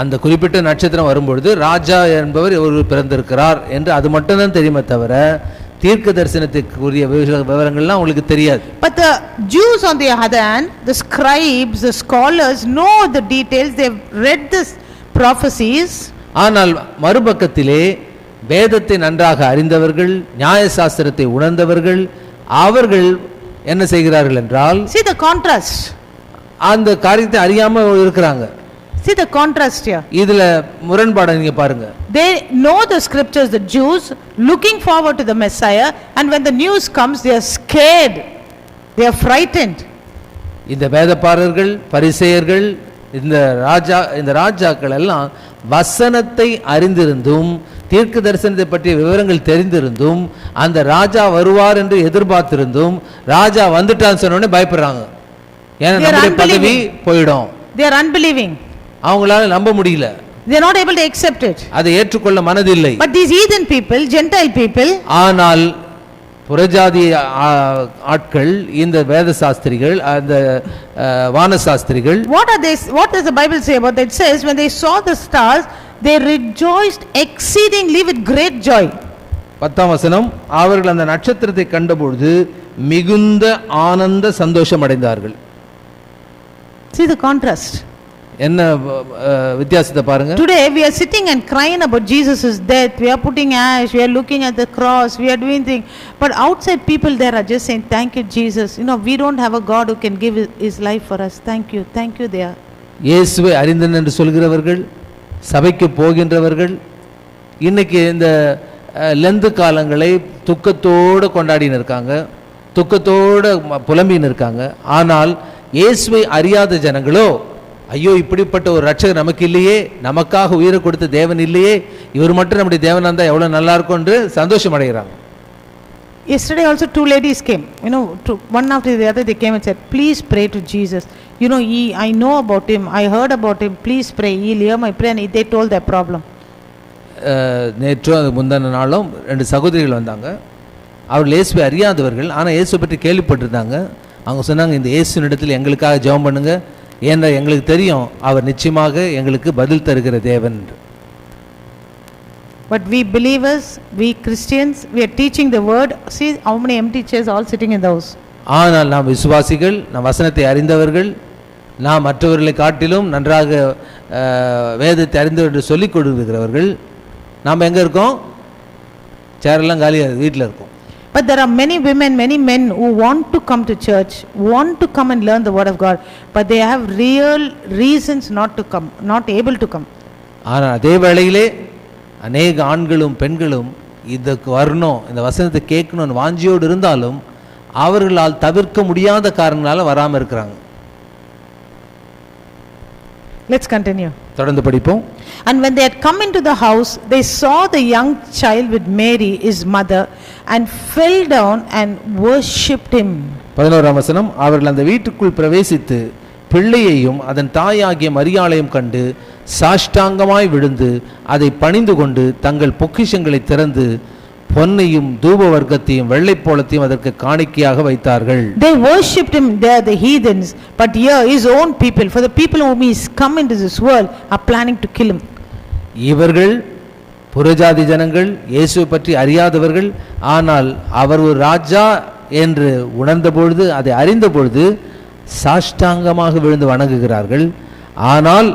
அந்த குறிப்பிட்ட நட்சத்திரம் வரும்பொழுது ராஜா என்பவர் ஒரு பிறந்திருக்கிறார் என்று அது மட்டும் தான் தெரியுமே தவிர தீர்க்க தரிசனத்துக்குரிய விவரங்கள்லாம் உங்களுக்கு தெரியாது. But the Jews on the other hand, the scribes, the scholars know the details. They've read this prophecies. ஆனால் மறுபக்கத்திலே வேதத்தை நன்றாக அறிந்தவர்கள், நியாயசாஸ்திரத்தை உணர்ந்தவர்கள், அவர்கள் என்ன செய்கிறார்கள் என்றால், See the contrast. அந்த காரியத்தை அறியாம இருக்கிறாங்க. See the contrast here. இதுல முரண்பாடு நீங்க பாருங்க. They know the scriptures, the Jews, looking forward to the Messiah, and when the news comes, they are scared, they are frightened. இந்த வேதபாரகர்கள், பரிசேயர்கள், இந்த ராஜாக்கள் எல்லாம் வசனத்தை அறிந்திருந்தும் தீர்க்க தரிசனத்தை பற்றிய விவரங்கள் தெரிந்திருந்தும் அந்த ராஜா வருவார் என்று எதிர்பார்த்திருந்தும் ராஜா வந்துட்டான்னு சொன்ன உடனே பயப்படுறாங்க. ஏன்னா நம்முடைய பதவி போயிடும். They are unbelieving. அவங்களால நம்ப முடியல. They are not able to accept it. அதை ஏற்றுக்கொள்ள மனதில்லை. But these heathen people, Gentile people, ஆனால் புறஜாதி ஆட்கள், இந்த வேத சாஸ்திரிகள், அந்த வானசாஸ்திரிகள், what does the Bible say about that? It says when they saw the stars, they rejoiced exceedingly with great joy. 10ஆம் வசனம், அவர்கள் அந்த நட்சத்திரத்தை கண்டபொழுது மிகுந்த ஆனந்த சந்தோஷம் அடைந்தார்கள். See the contrast. என்ன வித்தியாசத்தை பாருங்க. Today we are sitting and crying about Jesus' death. We are putting ash, we are looking at the cross, we are doing things. But outside people there are just saying, thank you Jesus. You know, we don't have a God who can give his life for us. Thank you they are. இயேசுவை அறிந்தேன் என்று சொல்கிறவர்கள், சபைக்கு போகின்றவர்கள், இன்னைக்கு இந்த Lent காலங்களை துக்கத்தோடு கொண்டாடின்னு இருக்காங்க, துக்கத்தோடு புலம்பின்னு இருக்காங்க. ஆனால் இயேசுவை அறியாத ஜனங்களோ, ஐயோ இப்படிப்பட்ட ஒரு ரட்சகர் நமக்கு இல்லையே, நமக்காக உயிரை கொடுத்த தேவன் இல்லையே, இவர் மட்டும் நம்முடைய தேவனா இருந்தா எவ்வளவு நல்லா இருக்கும் என்று சந்தோஷம் அடைகிறாங்க. Yesterday also two ladies came, you know, one after the other they came and said, please pray to Jesus. You know, I know about him, I heard about him, please pray, he'll hear my prayer. And they told their problem. நேற்று முந்தின நாளும் 2 சகோதரிகள் வந்தாங்க. அவர்கள் இயேசுவை அறியாதவர்கள், ஆனால் இயேசு பற்றி கேள்விப்பட்டிருந்தாங்க. அவங்க சொன்னாங்க, இந்த இயேசுனிடத்தில் எங்களுக்காக ஜெபம் பண்ணுங்க, ஏன்னா எங்களுக்கு தெரியும் அவர் நிச்சயமாக எங்களுக்கு பதில் தருகிற தேவன். But we believers, we Christians, we are teaching the word. See how many empty chairs all sitting in the house. ஆனால் நாம் விசுவாசிகள், நாம் வசனத்தை அறிந்தவர்கள், நாம் மற்றவர்களை காட்டிலும் நன்றாக வேதத்தை அறிந்தவர் என்று சொல்லிக் கொடுக்கிறவர்கள், நாம் எங்கே இருக்கோம்? சேரெல்லாம் காலியாக வீட்டில் இருக்கோம். But there are many women, many men who want to come to church, want to come and learn the word of God, but they have real reasons not to come, not able to come. ஆனால் அதே வேளையிலே அநேக ஆண்களும் பெண்களும் இதுக்கு வரணும், இந்த வசனத்தை கேட்கணும்னு வாஞ்சியோடு இருந்தாலும் அவர்களால் தவிர்க்க முடியாத காரணங்களால வராமல் இருக்கிறாங்க. Let's continue. தொடர்ந்து படிப்போம். And when they had come into the house, they saw the young child with Mary, his mother, and fell down and worshipped him. 11ஆம் வசனம், அவர்கள் அந்த வீட்டுக்குள் பிரவேசித்து பிள்ளையையும் அதன் தாயாகிய மரியாளையும் கண்டு சாஷ்டாங்கமாய் விழுந்து அதை பணிந்து கொண்டு தங்கள் பொக்கிஷங்களை திறந்து பொன்னையும் தூப வர்க்கத்தையும் வெள்ளைப்போளத்தையும் அதற்கு காணிக்கையாக வைத்தார்கள். They worshipped him there, the heathens, but here his own people, for the people whom he has come into this world, are planning to kill him. இவர்கள் புறஜாதி ஜனங்கள், இயேசுவை பற்றி அறியாதவர்கள். ஆனால் அவர் ஒரு ராஜா என்று உணர்ந்த பொழுது, அதை அறிந்த பொழுது சாஷ்டாங்கமாக விழுந்து வணங்குகிறார்கள். ஆனால்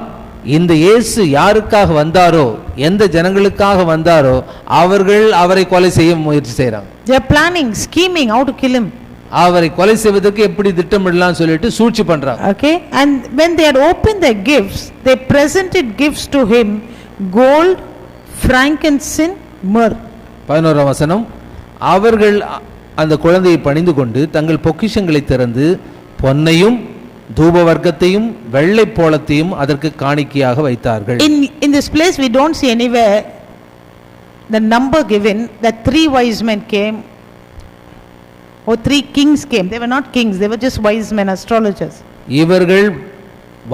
இந்த இயேசு யாருக்காக வந்தாரோ, எந்த ஜனங்களுக்காக வந்தாரோ அவர்கள் அவரை கொலை செய்ய முயற்சி செய்றாங்க. They are planning, scheming how to kill him. அவரை கொலை செய்வதற்கு எப்படி திட்டமிடலாம் சொல்லிட்டு சூழ்ச்சி பண்றாங்க. Okay, and when they had opened their gifts, they presented gifts to him, gold, frankincense, myrrh. 11ஆம் வசனம், அவர்கள் அந்த குழந்தையை பணிந்து கொண்டு தங்கள் பொக்கிஷங்களை திறந்து பொன்னையும் தூப வர்க்கத்தையும் வெள்ளைப்போளத்தையும் அதற்கு காணிக்கையாக வைத்தார்கள். In this place we don't see anywhere the number given that 3 wise men came or 3 kings came. They were not kings, they were just wise men, astrologers. இவர்கள்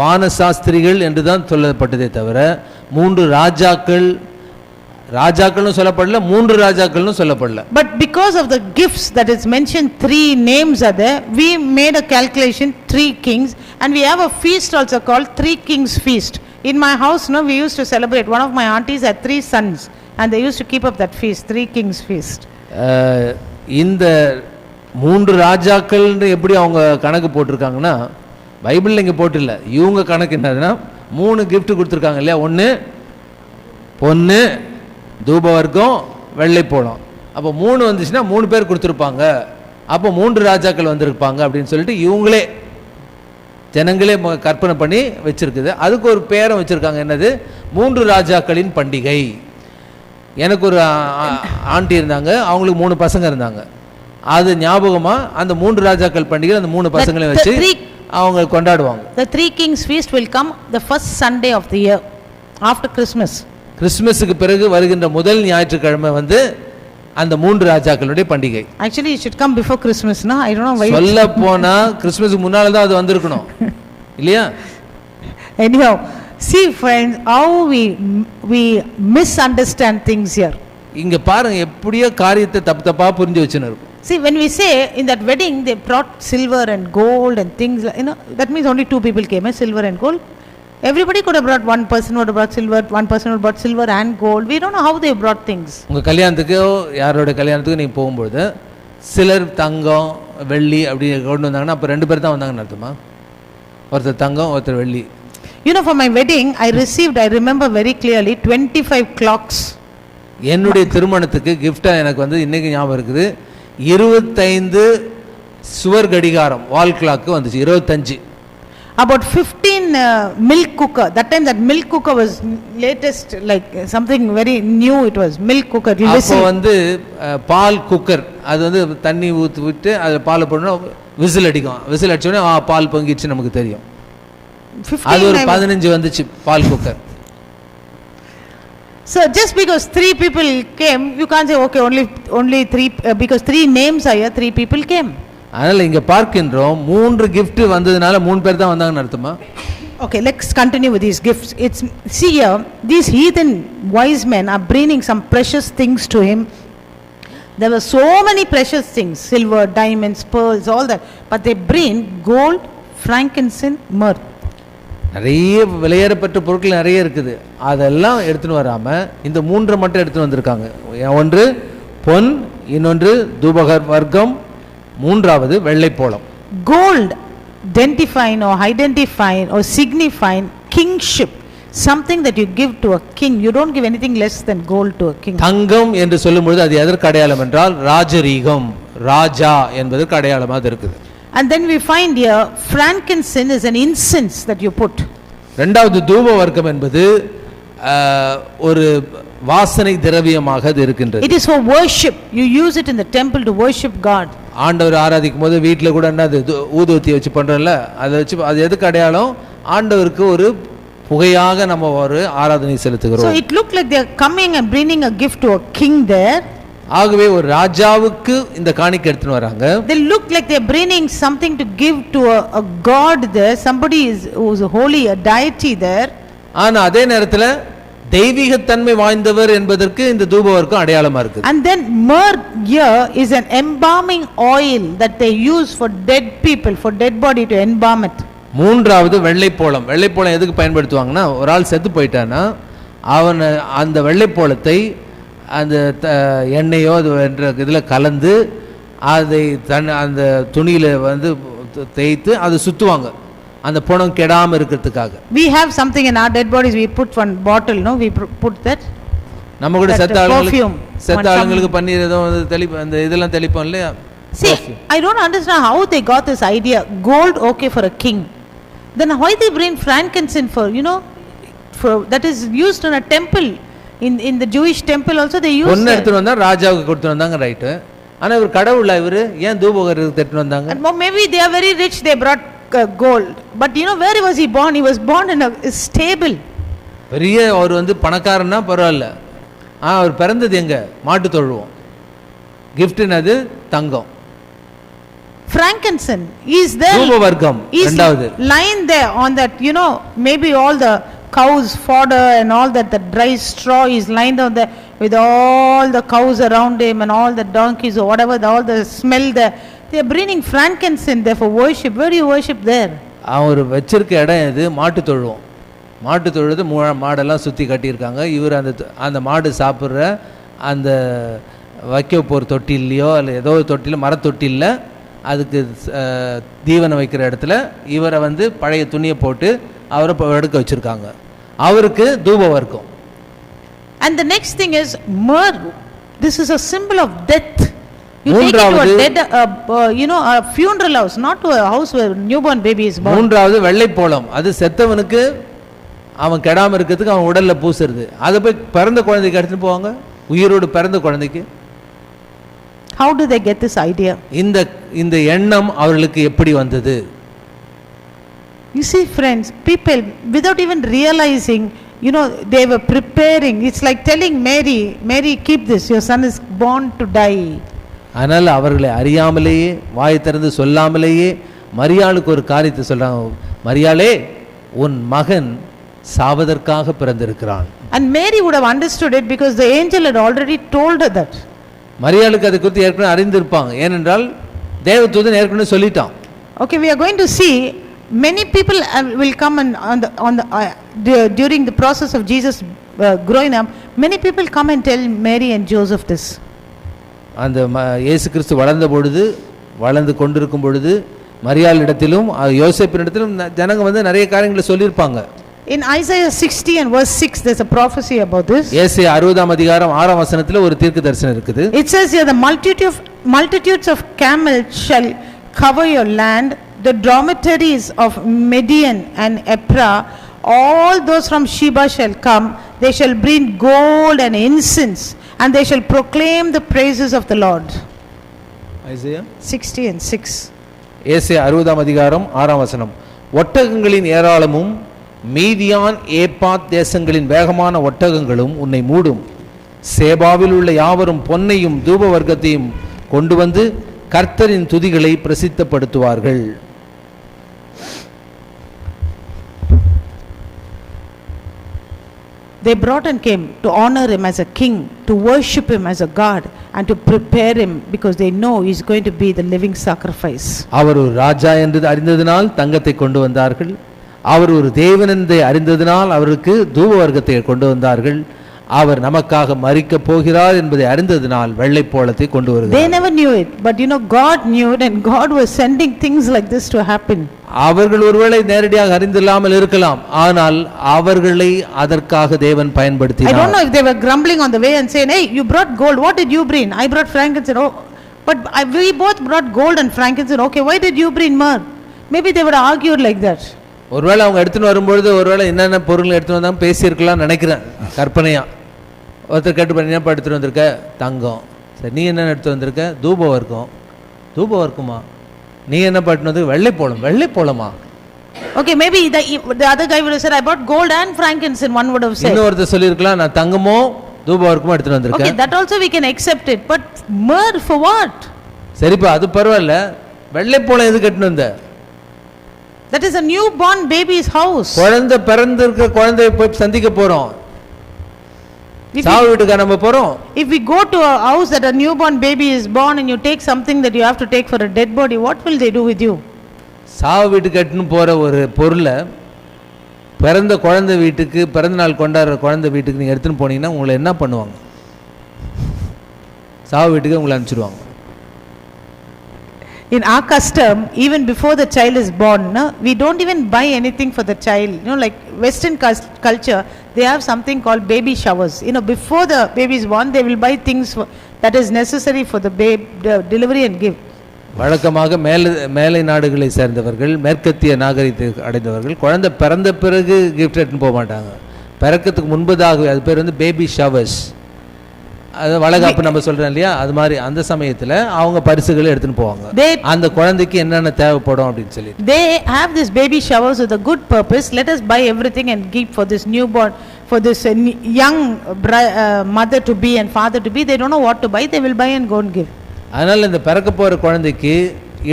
வானசாஸ்திரிகள் என்று தான் சொல்லப்பட்டதே தவிர 3 ராஜாக்கள்னு சொல்லப்படல, 3 ராஜாக்கள்னு சொல்லப்படல. But because of the gifts that is mentioned, 3 names are there, we made a calculation 3 kings, and we have a feast also called 3 kings feast. In my house, no, we used to celebrate. One of my aunties had 3 sons and they used to keep up that feast, 3 kings feast. இந்த 3 ராஜாக்கள்னு எப்படி அவங்க கணக்கு போட்டிருக்காங்கன்னா, பைபிள்ல இங்க போட்டில்ல, இவங்க கணக்கு என்னதுன்னா 3 gift கொடுத்துருக்காங்க இல்லையா. 1 பொன்னு, தூப வர்க்கம், வெள்ளைப்போளம். அப்போ 3 வந்துச்சுன்னா 3 பேர் கொடுத்துருப்பாங்க. அப்போ 3 ராஜாக்கள் வந்திருப்பாங்க அப்படின்னு சொல்லிட்டு இவங்களே ஜனங்களே கற்பனை பண்ணி வச்சிருக்குது. அதுக்கு ஒரு பேரை வச்சிருக்காங்க, என்னது, 3 ராஜாக்களின் பண்டிகை. எனக்கு ஒரு ஆண்டி இருந்தாங்க, அவங்களுக்கு 3 பசங்க இருந்தாங்க. அது ஞாபகமா அந்த 3 ராஜாக்கள் பண்டிகை அந்த 3 பசங்களையும் வச்சு அவங்க கொண்டாடுவாங்க. The 3 kings feast will come the first Sunday of the year after Christmas. கிறிஸ்துமஸுக்கு பிறகு வருகின்ற முதல் ஞாயிற்றுக்கிழமை வந்து அந்த 3 ராஜாக்களுடைய பண்டிகை. Actually it should come before Christmas, no? I don't know why. சொல்ல போனா கிறிஸ்துமஸுக்கு முன்னால தான் அது வந்திருக்கணும் இல்லையா? Anyhow, see friends, how we misunderstand things here. இங்க பாருங்க எப்படியோ காரியத்தை தப்பா புரிஞ்சு வச்சுன்னு இருக்கும். See, when we say in that wedding they brought silver and gold and things, you know, that means only 2 people came, silver and gold. Everybody could have brought, one person would have brought silver, one person would have brought silver and gold. We don't know how they brought things. உங்க கல்யாணத்துக்கு, யாரோட கல்யாணத்துக்கு நீங்க போகும்போது சிலர் தங்கம் வெள்ளி அப்படி கொண்டு வந்தாங்கன்னா அப்ப 2 பேர் தான் வந்தாங்கன்னு அர்த்தமா? ஒருத்தர் தங்கம், ஒருத்தர் வெள்ளி. You know, for my wedding I received, I remember very clearly, 25 clocks. என்னுடைய திருமணத்துக்கு கிஃப்டா எனக்கு வந்து இன்னைக்கு ஞாபகம் இருக்குது, 25 சுவர் கடிகாரம், வால் கிளாக் வந்துச்சு. 25. About 15 milk cooker. That time that milk cooker was latest, like something very new. It was milk cooker. அப்போ வந்து பால் குக்கர், அது வந்து தண்ணி ஊற்றி விட்டு அதில் பால் போடணும், விசில் அடிக்கும். விசில் அடிச்சோடனே பால் பொங்கிடுச்சு நமக்கு தெரியும். அது ஒரு 15 வந்துச்சு பால் cooker. So just because 3 people came, you can't say okay only 3 because 3 names are here, 3 people came. அதனால இங்க பார்க்கின்றோம் 3 gift வந்ததுனால 3 பேர் தான் வந்தாங்கன்னு அர்த்தமா? Okay, let's continue with these gifts. It's, see here, these heathen wise men are bringing some precious things to him. There were so many precious things, silver, diamonds, pearls, all that, but they bring gold, frankincense, myrrh. நிறைய விலையேறப்பட்ட பொருட்கள் நிறைய இருக்குது. அதெல்லாம் எடுத்துன்னு வராம இந்த 3 மட்டும் எடுத்துன்னு வந்திருக்காங்க. ஒன்று பொன், இன்னொன்று தூப வர்க்கம், மூன்றாவது வெள்ளைப்போளம். Gold identifying or signifying kingship, something that you give to a king. You don't give anything less than gold to a king. தங்கம் என்று சொல்லும்போது அது எதற்கு அடையாளம் என்றால் ராஜரீகம், ராஜா என்பதற்கு அடையாளமாக இருக்குது. And then we find here frankincense is an incense that you put. இரண்டாவது தூப வர்க்கம் என்பது ஒரு வாசனை திரவியமாக அது இருக்கின்றது. It is for worship. You use it in the temple to worship God. ஆண்டவர் ஆராதிக்கும் போது வீட்டில் கூட என்னது ஊதுவத்தி வச்சு பண்றோம்ல, அதை வச்சு அது எதுக்கு அடையாளம்? ஆண்டவருக்கு ஒரு புகையாக நம்ம ஒரு ஆராதனை செலுத்துகிறோம். So it looked like they are coming and bringing a gift to a king there. ஆகவே ஒரு ராஜாவுக்கு இந்த காணிக்கை எடுத்துட்டு வராங்க. They look like they are bringing something to give to a god there. Somebody who is holy, a deity there. ஆனா அதே நேரத்துல தெய்வீகத்தன்மை வாய்ந்தவர் என்பதற்கு இந்த தூபவர்க்கம் அடையாளமா இருக்கு. And then myrrh here is an embalming oil that they use for dead people, for dead body to embalm it. மூன்றாவது வெள்ளைப்போளம். வெள்ளைப்போளம் எதுக்கு பயன்படுத்துவாங்கன்னா, ஒரு ஆள் செத்து போயிட்டானா அவன் அந்த வெள்ளைப்போளத்தை அந்த எண்ணெயோ அது என்ற இதில் கலந்து அதை அந்த துணியில் வந்து தேய்த்து அதை சுற்றுவாங்க, அந்த பணம் கெடாமல் இருக்கிறதுக்காக. We have something in our dead bodies, we put one bottle, no, we put that. நம்ம கூட செத்த ஆளுங்களுக்கு பன்னீர் ஏதோ அந்த இதெல்லாம் தெளிப்போம் இல்லையா? See, I don't understand how they got this idea. Gold okay for a king, then why they bring frankincense for, for that is used in a temple. In the Jewish temple also they use. ஒன்னு எடுத்து வந்தா ராஜாவுக்கு கொடுத்து வந்தாங்க, right. ஆனா இவர் கடவுளா, இவர் ஏன் தூபகருக்கு எடுத்து வந்தாங்க? Maybe they are very rich, they brought gold, but where was he born? He was born in a stable. பெரிய அவர் வந்து பணக்காரனா பரவாயில்ல, அவர் பிறந்தது எங்க? மாட்டு தொழுவோம். gift என்னது? தங்கம். Frankincense is there, தூபவர்க்கம் இரண்டாவது lying there on that, maybe all the cows fodder and all that, the dry straw is lined on there with all the cows around him and all the donkeys or whatever, all the smell there. They are bringing frankincense there for worship. Where do you worship there? அவர் வச்சிருக்க இடம் இது மாட்டு தொழுவோம். மாட்டு தொழுது மாடெல்லாம் சுற்றி கட்டியிருக்காங்க. இவர் அந்த மாடு சாப்பிட்ற அந்த வைக்க போகிற தொட்டிலையோ இல்லை ஏதோ தொட்டியில் மரத்தொட்டியில் அதுக்கு தீவனை வைக்கிற இடத்துல இவரை வந்து பழைய துணியை போட்டு அவரை எடுக்க வச்சிருக்காங்க. அவருக்கு தூபவர்க்கம். And the next thing is myrrh. This is a symbol of death. You take it to a dead, a funeral house, not to a house where newborn baby is born. மூன்றாவது வெள்ளைப்போளம். அது செத்தவனுக்கு அவன் கெடாம இருக்கிறதுக்கு அவன் உடல்ல பூசுறது. அதை போய் பிறந்த குழந்தைக்கு எடுத்துட்டு போவாங்க, உயிரோடு பிறந்த குழந்தைக்கு. How do they get this idea? இந்த எண்ணம் அவர்களுக்கு எப்படி வந்தது? You see friends, people without even realizing, they were preparing. It's like telling Mary, keep this, your son is born to die. ஆனால் அவர்களை அறியாமலேயே, வாய் திறந்து சொல்லாமலேயே மரியாளுக்கு ஒரு காரியத்தை சொல்றாங்க. மரியாளே, உன் மகன் சாவதற்காக பிறந்திருக்கிறான். And Mary would have understood it because the angel had already told her that. மரியாளுக்கு அதை குறித்து ஏற்கனவே அறிந்திருப்பாங்க, ஏனென்றால் தேவதூதன் ஏற்கனவே சொல்லிட்டான். Okay, we are going to see many people will come and during the process of Jesus growing up, many people come and tell Mary and Joseph this. அந்த இயேசு கிறிஸ்து வளர்ந்து கொண்டிருக்கும் பொழுது மரியாளிடத்திலும் யோசேப்பினிடத்திலும் ஜனங்க வந்து நிறைய காரியங்களை சொல்லியிருப்பாங்க. In Isaiah 60 and verse 6 there's a prophecy about this. ஏசாயா 60ஆம் அதிகாரம் 6ஆம் வசனத்துல ஒரு தீர்க்கதரிசனம் இருக்குது. It says here, the multitudes of camels shall cover your land, the dromedaries of Midian and Ephra, all those from Sheba shall come, they shall bring gold and incense, and they shall proclaim the praises of the Lord. Isaiah 60 and 6. ஏசாயா 60ஆம் அதிகாரம் 6ஆம் வசனம். ஒட்டகங்களின் ஏராளமும் மீதியான் Ephah தேசங்களின் வேகமான ஒட்டகங்களும் உன்னை மூடும். சேபாவில் உள்ள யாவரும் பொன்னையும் தூப வர்க்கத்தையும் கொண்டு வந்து கர்த்தரின் துதிகளை பிரசித்தப்படுத்துவார்கள். They brought and came to honor him as a king, to worship him as a god, and to prepare him because they know he is going to be the living sacrifice. அவர் ஒரு ராஜா என்று அறிந்ததினால் தங்கத்தை கொண்டு வந்தார்கள். அவர் ஒரு தேவன் என்று அறிந்ததினால் அவருக்கு தூப வர்க்கத்தை கொண்டு வந்தார்கள். அவர் நமக்காக மரிக்க போகிறார் என்பதை அறிந்ததினால் வெள்ளைப்போளத்தை கொண்டு வருகிறார். They never knew it, but God knew it, and God was sending things like this to happen. அவர்கள் ஒருவேளை நேரடியாக அறிந்தில்லாமல் இருக்கலாம், ஆனால் அவர்களை அதற்காக தேவன் பயன்படுத்தினார். I don't know if they were grumbling on the way and saying, hey, you brought gold, what did you bring? I brought frankincense. Oh, but we both brought gold and frankincense. Okay, why did you bring myrrh? Maybe they would have argued like that. ஒருவேளை அவங்க எடுத்துன்னு வரும்பொழுது ஒருவேளை என்னென்ன பொருள் எடுத்துன்னு வந்தாலும் பேசியிருக்கலாம் நினைக்கிறேன், கற்பனையா. ஒருத்தர் கேட்டு பண்ணி என்னப்பா எடுத்துகிட்டு வந்திருக்க? தங்கம். சரி, நீ என்ன எடுத்து வந்திருக்க? தூபம் வர்க்கம். தூபம் வர்க்குமா? நீ என்ன எடுத்துட்டு வந்து? வெள்ளைப்போளம். வெள்ளைப்போளமா? Okay, maybe the other guy would have said, I bought gold and frankincense, one would have said. இன்னொருத்தர் சொல்லியிருக்கலாம், நான் தங்கமோ தூப வர்க்கமோ எடுத்துட்டு Okay, வந்திருக்கேன். that also we can accept it, but myrrh for what? சரிப்பா, அது பரவாயில்ல. வெள்ளைப்போளம் எதுக்கு எடுத்துட்டு வந்த? That is a newborn baby's house. குழந்தை பிறந்திருக்க குழந்தையை போய் சந்திக்க போறோம். சாவு வீட்டுக்கா நம்ம போறோம்? If we go to a house that a newborn baby is born and you take something that you have to take for a dead body, what will they do with you? சாவு வீட்டுக்கு எடுத்துன்னு போற ஒரு பொருளை பிறந்த குழந்தை வீட்டுக்கு, பிறந்த நாள் கொண்டாடுற குழந்தை வீட்டுக்கு நீங்க எடுத்துன்னு போனீங்கன்னா உங்களை என்ன பண்ணுவாங்க? சாவு வீட்டுக்கு உங்களை அனுப்பிச்சிடுவாங்க. In our custom, even before the child is born, no, we don't even buy anything for the child. You know, like Western culture, they have something called baby showers. You know, before the baby is born, they will buy things that is necessary for the delivery and give. வழக்கமாக மேலை நாடுகளை சேர்ந்தவர்கள், மேற்கத்திய நாகரிகத்தை அடைந்தவர்கள் குழந்தை பிறந்த பிறகு கிஃப்ட் எடுத்துன்னு போக மாட்டாங்க. பிறக்கிறதுக்கு முன்பதாகவே, அது பேர் வந்து பேபி ஷவர்ஸ். அது வளகாப்பு நம்ம சொல்றோம் இல்லையா, அது மாதிரி அந்த சமயத்தில் அவங்க பரிசுகளை எடுத்துன்னு போவாங்க. அந்த குழந்தைக்கு என்னென்ன தேவைப்படும் அப்படின்னு சொல்லி they have this baby showers with a good purpose. Let us buy everything and give for this newborn, for this young mother to be and father to be. They don't know what to buy, they will buy and go and give. அதனால் இந்த பிறக்க போகிற குழந்தைக்கு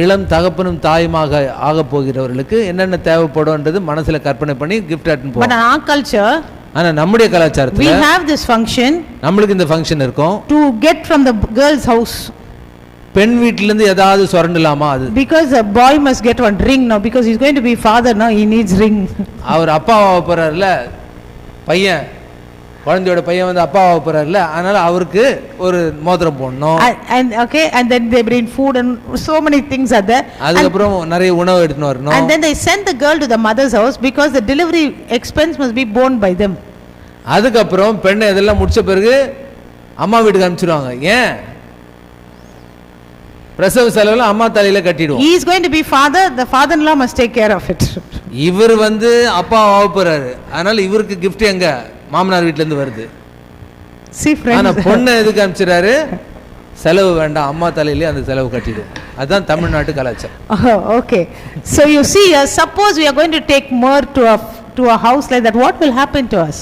இளம் தகப்பனும் தாயுமாக ஆக போகிறவர்களுக்கு என்னென்ன தேவைப்படும்ன்றது மனசில் கற்பனை பண்ணி கிஃப்ட் எடுத்துன்னு போவோம். But in our culture, ஆனால் நம்முடைய கலாச்சாரத்தில் we have this function, நம்மளுக்கு இந்த ஃபங்க்ஷன் இருக்கும், to get from the girl's house. பெண் வீட்டிலேருந்து ஏதாவது சுரண்டலாமா? அது Because a boy must get one ring now, because he's going to be father now, he needs ring. அவர் அப்பாவாக போகிறார்ல, பையன் குழந்தையோட பையன் வந்து அப்பாவாக போகிறார்ல, அதனால் அவருக்கு ஒரு மோதிரம் போடணும். And okay, and then they bring food and so many things are there. அதுக்கப்புறம் நிறைய உணவு எடுத்துன்னு வரணும். And then they send the girl to the mother's house because the delivery expense must be borne by them. அதுக்கப்புறம் பெண்ணை இதெல்லாம் முடிச்ச பிறகு அம்மா வீட்டுக்கு அனுப்பிச்சிடுவாங்க. ஏன்? பிரசவ செலவுல அம்மா தலையில கட்டிடுவோம். He is going to be father, the father-in-law must take care of it. இவர் வந்து அப்பா ஆக போறாரு, அதனால இவருக்கு gift எங்க? மாமனார் வீட்ல இருந்து வருது. See friends, ஆனா பொண்ணை எதுக்கு அனுப்பிச்சிறாரு? செலவு வேண்டாம், அம்மா தலையிலே அந்த செலவு கட்டிடுவோம். அதுதான் தமிழ்நாட்டு கலாச்சாரம். Okay, so you see, suppose we are going to take myrrh to a house like that, what will happen to us?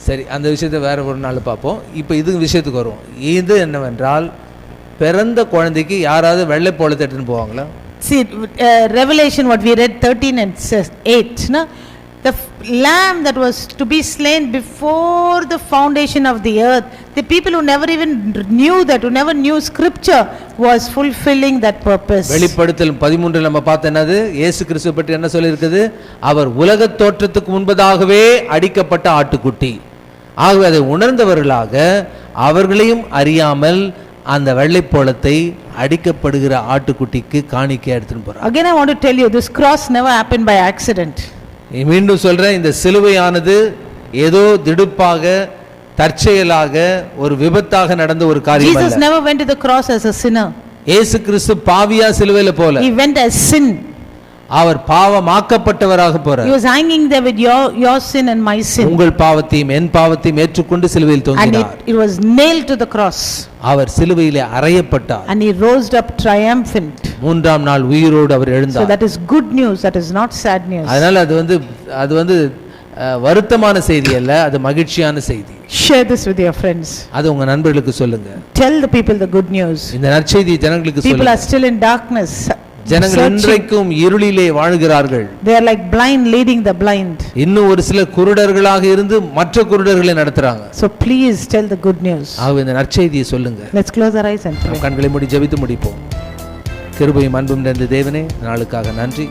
சரி, அந்த விஷயத்தை வேற ஒரு நாள் பார்ப்போம். இப்போ இது விஷயத்துக்கு வருவோம். இது என்னவென்றால், பிறந்த குழந்தைக்கு யாராவது வெள்ளை போலத்தை எடுத்துன்னு போவாங்களா? See, Revelation what we read 13 and 8, no? The lamb that was to be slain before the foundation of the earth, the people who never even knew that, who never knew scripture, was fulfilling that purpose. வெளிப்படுத்தல் 13 நம்ம பார்த்த என்னது? இயேசு கிறிஸ்து பற்றி என்ன சொல்லி இருக்குது? அவர் உலக தோற்றத்துக்கு முன்பதாகவே அடிக்கப்பட்ட ஆட்டுக்குட்டி. ஆகவே அதை உணர்ந்தவர்களாக அவர்களையும் அறியாமல் அந்த வெள்ளைப்போளத்தை அடிக்கப்படுகிற ஆட்டுக்குட்டிக்கு காணிக்கை எடுத்துட்டு போறாங்க. Again I want to tell you, this cross never happened by accident. மீண்டும் சொல்றேன், இந்த சிலுவையானது ஏதோ திடுப்பாக தற்செயலாக ஒரு விபத்தாக நடந்த ஒரு காரியம் அல்ல. Jesus never went to the cross as a sinner. இயேசு கிறிஸ்து பாவியா சிலுவையில போல, He went as sin. அவர் பாவமாக்கப்பட்டவராக போறார். He was hanging there with your sin and my sin. உங்கள் பாவத்தையும் என் பாவத்தையும் ஏற்றுக்கொண்டு சிலுவையில் தொங்கினார். And it was nailed to the cross. அவர் சிலுவையிலே அறையப்பட்டார். And he rose up triumphant. மூன்றாம் நாள் உயிரோடு அவர் எழுந்தார். So that is good news, that is not sad news. அதனால அது வந்து வருத்தமான செய்தி அல்ல, அது மகிழ்ச்சியான செய்தி. Share this with your friends. அது உங்க நண்பர்களுக்கு சொல்லுங்க. Tell the people the good news. இந்த நற்செய்தியை ஜனங்களுக்கு சொல்லுங்க. People are still in darkness. ஜனங்கள் இன்றைக்கும் இருளிலே வாழ்கிறார்கள். They are like blind leading the blind. இன்னும் ஒரு சில குருடர்களாக இருந்து மற்ற குருடர்களை நடத்துறாங்க. So please tell the good news. ஆகவே இந்த நற்செய்தியை சொல்லுங்க. Let's close our eyes and pray. கண்களை மூடி ஜெபித்து முடிப்போம். கிருபையும் அன்பும் நிறைந்த தேவனே, நாளுக்காக நன்றி.